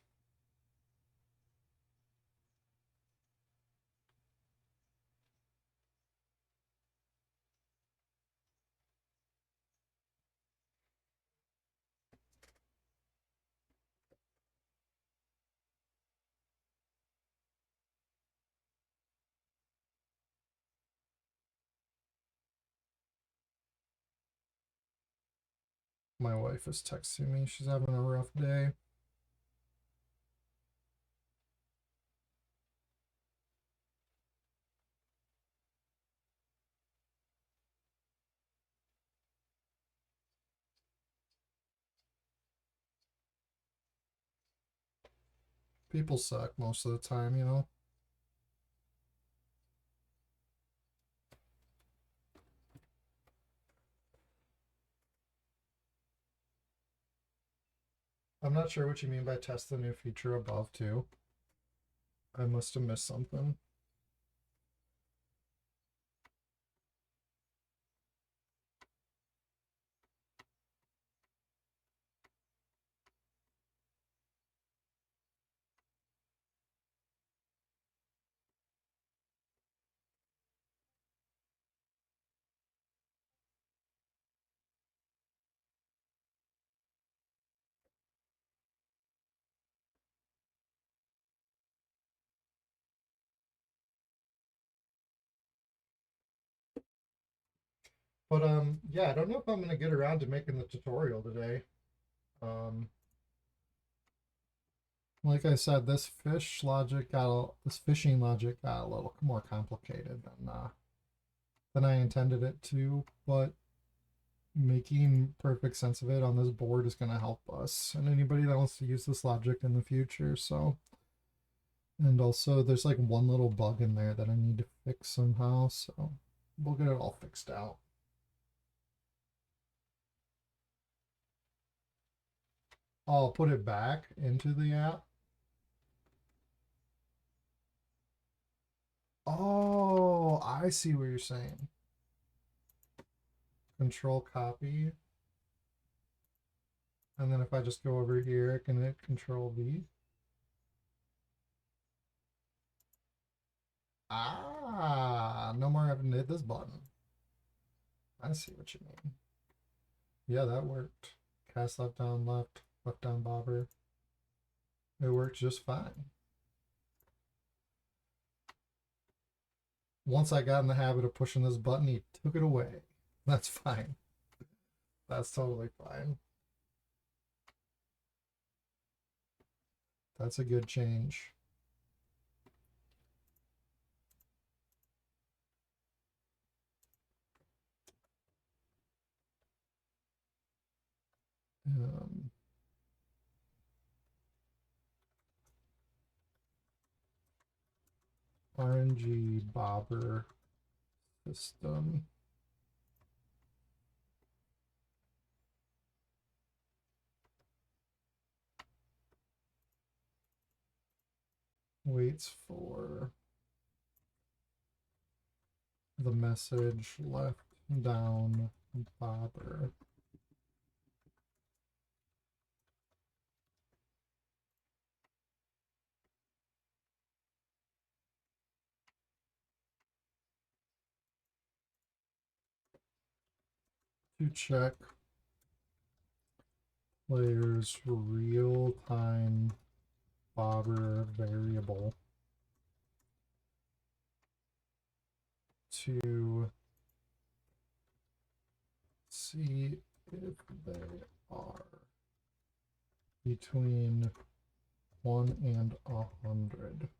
My wife is texting me. She's having a rough day. People suck most of the time, you know. I'm not sure what you mean by test the new feature above too. I must have missed something. But yeah, I don't know if I'm gonna get around to making the tutorial today. Um, like I said, this fishing logic got a little more complicated than I intended it to, but making perfect sense of it on this board is going to help us and anybody that wants to use this logic in the future. So, and also there's like one little bug in there that I need to fix somehow, so we'll get it all fixed out. I'll put it back into the app. Oh, I see what you're saying. Control copy. And then if I just go over here, I can hit Control V. Ah, no more having to hit this button. I see what you mean. Yeah, that worked. Cast left down, left down bobber. It worked just fine. Once I got in the habit of pushing this button, he took it away. That's fine. That's totally fine. That's a good change. Um, RNG bobber system. Waits for the message left down bobber. To check player's real-time bobber variable to see if they are between 1 and 100.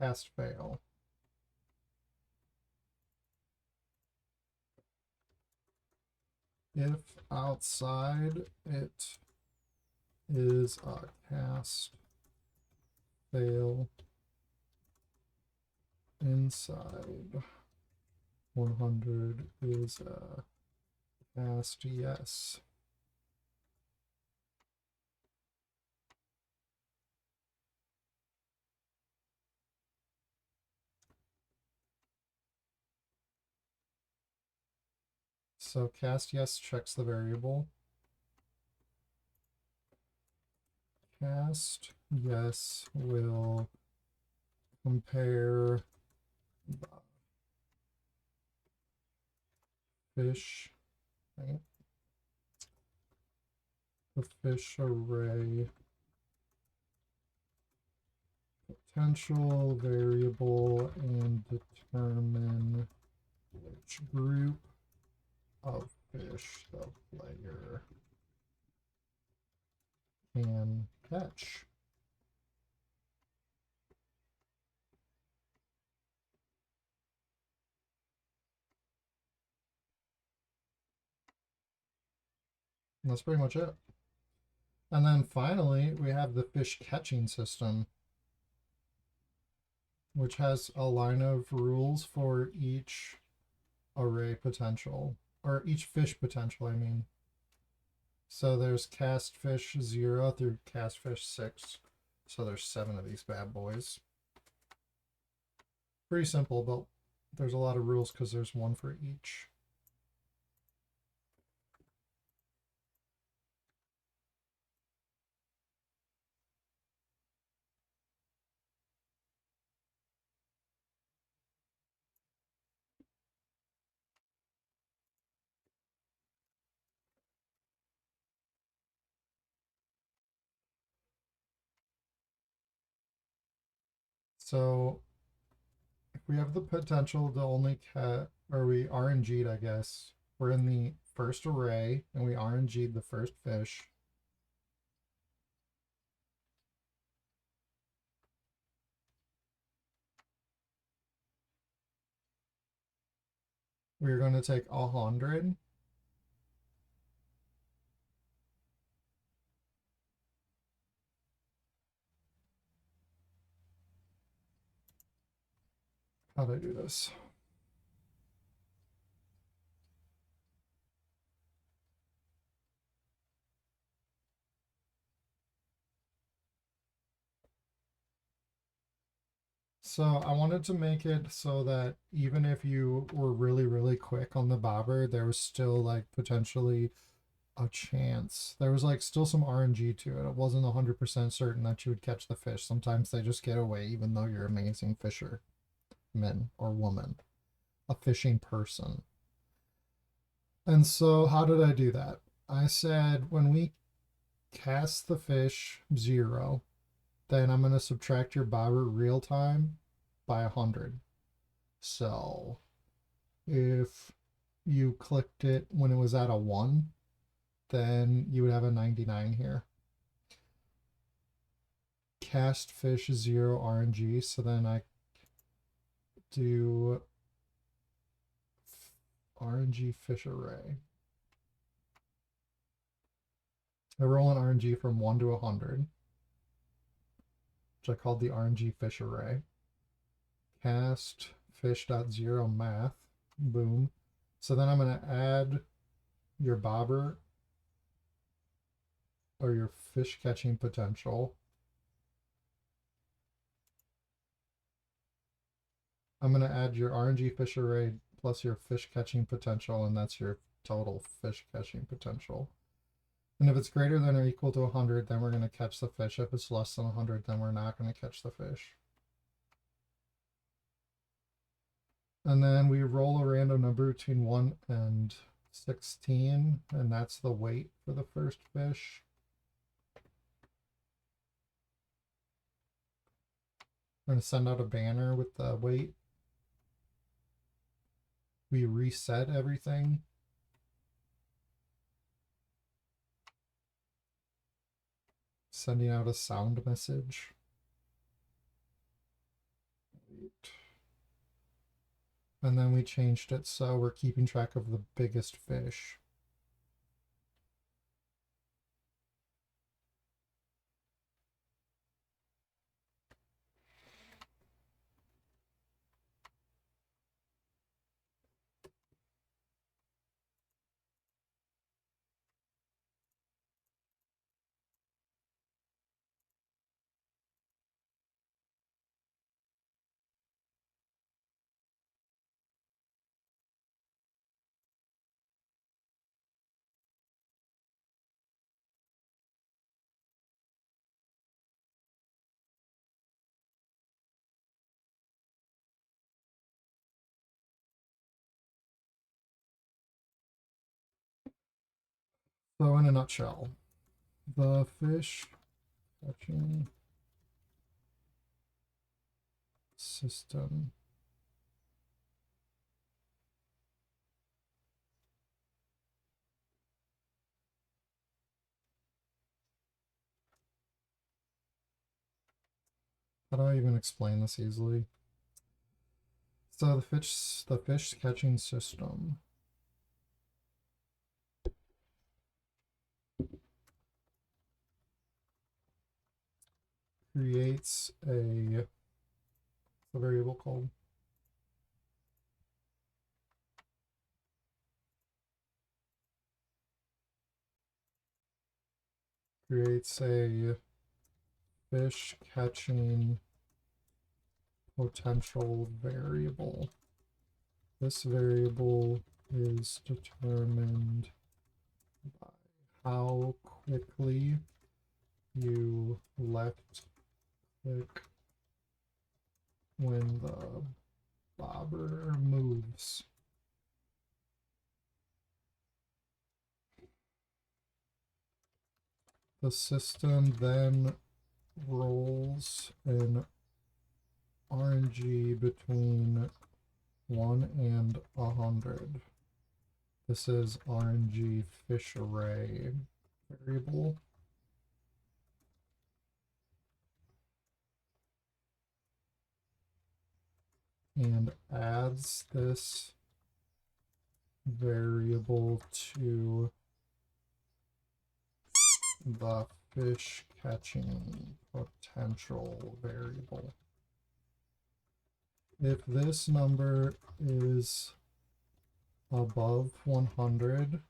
Cast fail. If outside, it is a cast fail. Inside 100 is a cast yes. So cast yes checks the variable. Cast yes will compare the fish, the fish array potential variable and determine which group of fish the player can catch. And that's pretty much it. And then finally, we have the fish catching system, which has a line of rules for each array potential, or each fish potential, I mean. So there's cast fish 0 through cast fish 6. So there's 7 of these bad boys. Pretty simple, but there's a lot of rules because there's one for each. So if we have the potential to only or we RNG'd, I guess, we're in the first array and we RNG'd the first fish. We're going to take 100. How do I do this? So I wanted to make it so that even if you were really, really quick on the bobber, there was still like potentially a chance. There was like still some RNG to it. It wasn't 100% certain that you would catch the fish. Sometimes they just get away, even though you're an amazing fisherman or woman, a fishing person. And so, how did I do that? I said when we cast the fish 0, then I'm going to subtract your bobber real time by 100. So if you clicked it when it was at a 1, then you would have a 99 here. Cast fish 0 RNG, so then I do RNG fish array. I roll an RNG from 1 to 100, which I called the RNG fish array. Cast fish.0 math, boom. So then I'm going to add your bobber or your fish catching potential. I'm going to add your RNG fish array plus your fish catching potential, and that's your total fish catching potential. And if it's greater than or equal to 100, then we're going to catch the fish. If it's less than 100, then we're not going to catch the fish. And then we roll a random number between 1 and 16, and that's the weight for the first fish. We're going to send out a banner with the weight. We reset everything. Sending out a sound message. And then we changed it so we're keeping track of the biggest fish. So in a nutshell, the fish catching system how do I even explain this easily? So the fish catching system creates a variable called creates a fish catching potential variable. This variable is determined by how quickly you left click when the bobber moves. The system then rolls an RNG between 1 and 100. This is RNG fish array variable. And adds this variable to the fish catching potential variable. If this number is above 100,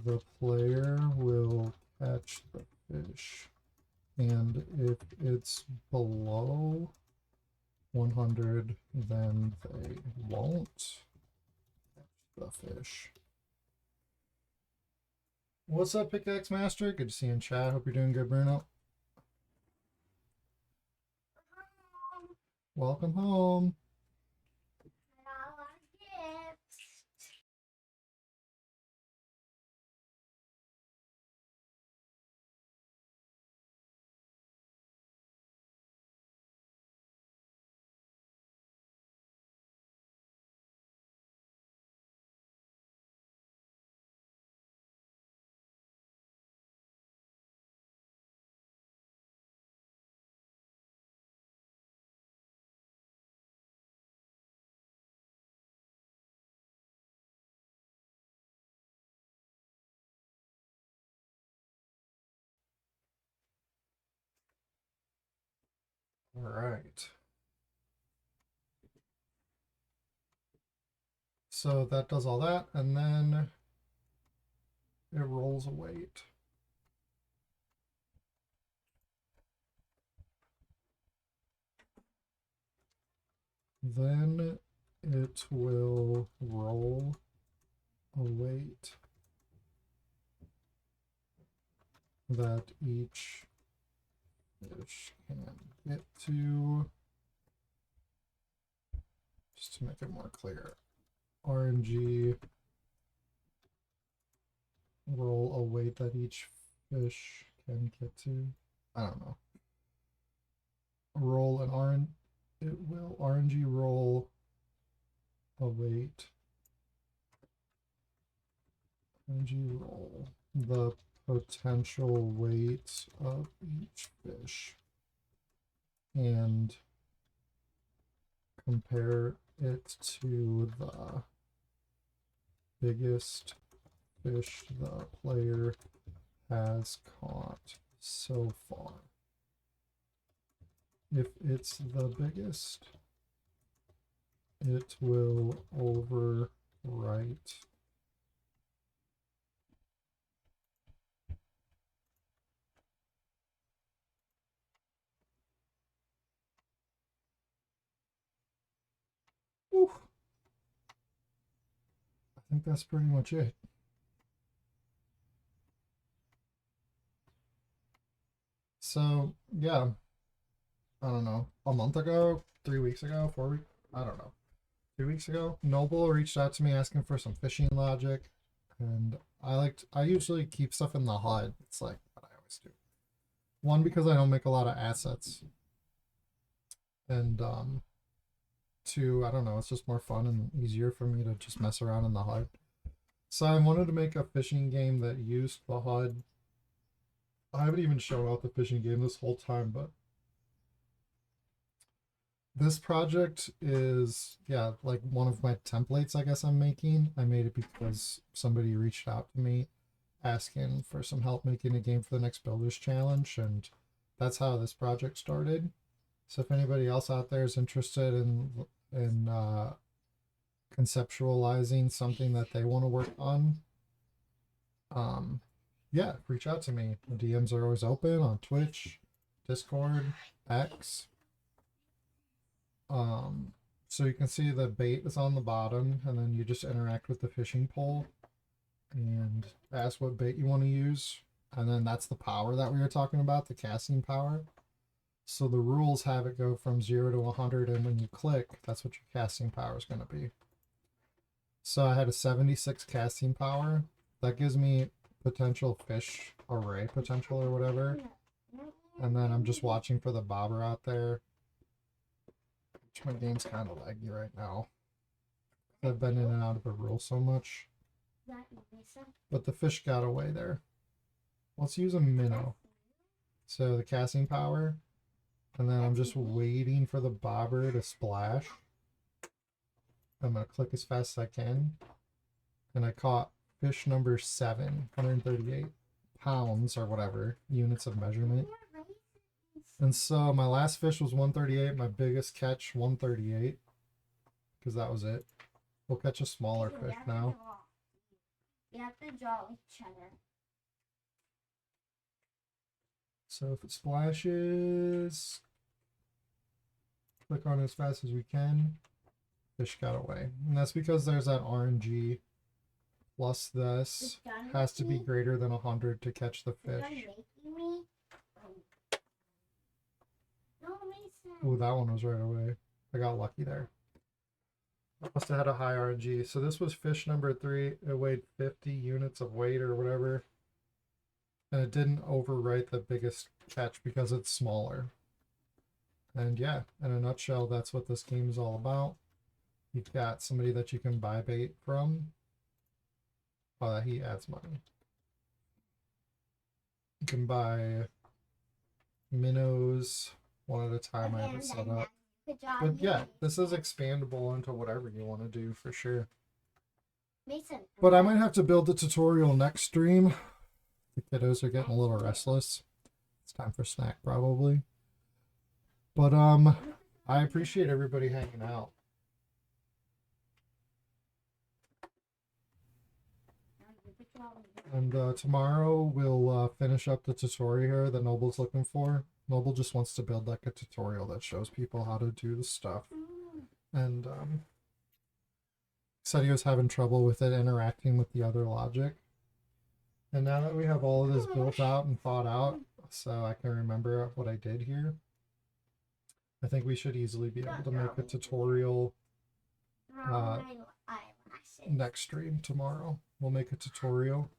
the player will catch the fish. And if it's below 100, then they won't catch the fish. What's up, Pickaxe Master? Good to see you in chat. Hope you're doing good, Bruno. Welcome home. All right. So that does all that, and then it rolls a weight. Then it will roll a weight that each fish can get to. Just to make it more clear, RNG roll a weight that each fish can get to. I don't know. Roll an RNG. It will RNG roll a weight. RNG roll the potential weight of each fish and compare it to the biggest fish the player has caught so far. If it's the biggest, it will overwrite Oof. I think that's pretty much it. So, yeah, I don't know, a month ago, 3 weeks ago, 4 weeks, I don't know, 2 weeks ago, Noble reached out to me asking for some fishing logic, and I usually keep stuff in the HUD. It's like what I always do. One, because I don't make a lot of assets, and two, I don't know, it's just more fun and easier for me to just mess around in the HUD. So I wanted to make a fishing game that used the HUD. I haven't even shown off the fishing game this whole time, but this project is, yeah, like one of my templates I guess I'm making. I made it because somebody reached out to me asking for some help making a game for the next Builders Challenge, and that's how this project started. So if anybody else out there is interested in conceptualizing something that they want to work on, yeah, reach out to me. The DMs are always open on Twitch, Discord, X. So you can see the bait is on the bottom, and then you just interact with the fishing pole and ask what bait you want to use. And then that's the power that we were talking about, the casting power. So the rules have it go from 0 to 100, and when you click, that's what your casting power is going to be. So I had a 76 casting power. That gives me potential fish array potential or whatever. And then I'm just watching for the bobber out there. Which my game's kind of laggy right now. I've been in and out of a rule so much. But the fish got away there. Let's use a minnow. So the casting power. And then I'm just waiting for the bobber to splash. I'm going to click as fast as I can. And I caught fish number 7, 138 pounds or whatever, units of measurement. And so my last fish was 138, my biggest catch 138, because that was it. We'll catch a smaller fish now. You have to draw each other. So if it splashes, click on it as fast as we can. Fish got away. And that's because there's that RNG plus this has to be greater than 100 to catch the fish. Oh, that one was right away. I got lucky there. I must have had a high RNG. So this was fish number 3. It weighed 50 units of weight or whatever. And it didn't overwrite the biggest catch because it's smaller. And yeah, in a nutshell, that's what this game is all about. You've got somebody that you can buy bait from. He adds money. You can buy minnows one at a time. I have it set up. But yeah, this is expandable into whatever you want to do for sure. But I might have to build the tutorial next stream. The kiddos are getting a little restless. It's time for snack probably. But I appreciate everybody hanging out. And tomorrow we'll finish up the tutorial here that Noble's looking for. Noble just wants to build like a tutorial that shows people how to do the stuff. And said he was having trouble with it interacting with the other logic. And now that we have all of this built out and thought out, so I can remember what I did here, I think we should easily be able to make a tutorial next stream tomorrow. We'll make a tutorial.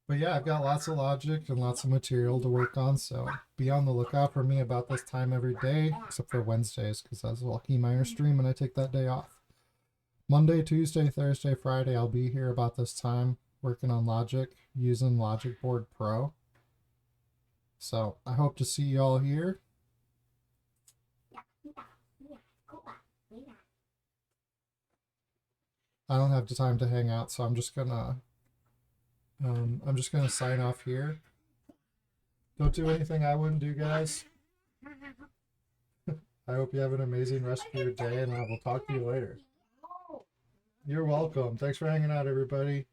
But yeah, I've got lots of logic and lots of material to work on, so be on the lookout for me about this time every day, except for Wednesdays, because that's a Lucky Miner stream and I take that day off. Monday, Tuesday, Thursday, Friday, I'll be here about this time, working on logic, using Logic Board Pro. So I hope to see you all here. I don't have the time to hang out, so I'm just gonna sign off here. Don't do anything I wouldn't do, guys. I hope you have an amazing rest of your day, and I will talk to you later. You're welcome. Thanks for hanging out, everybody.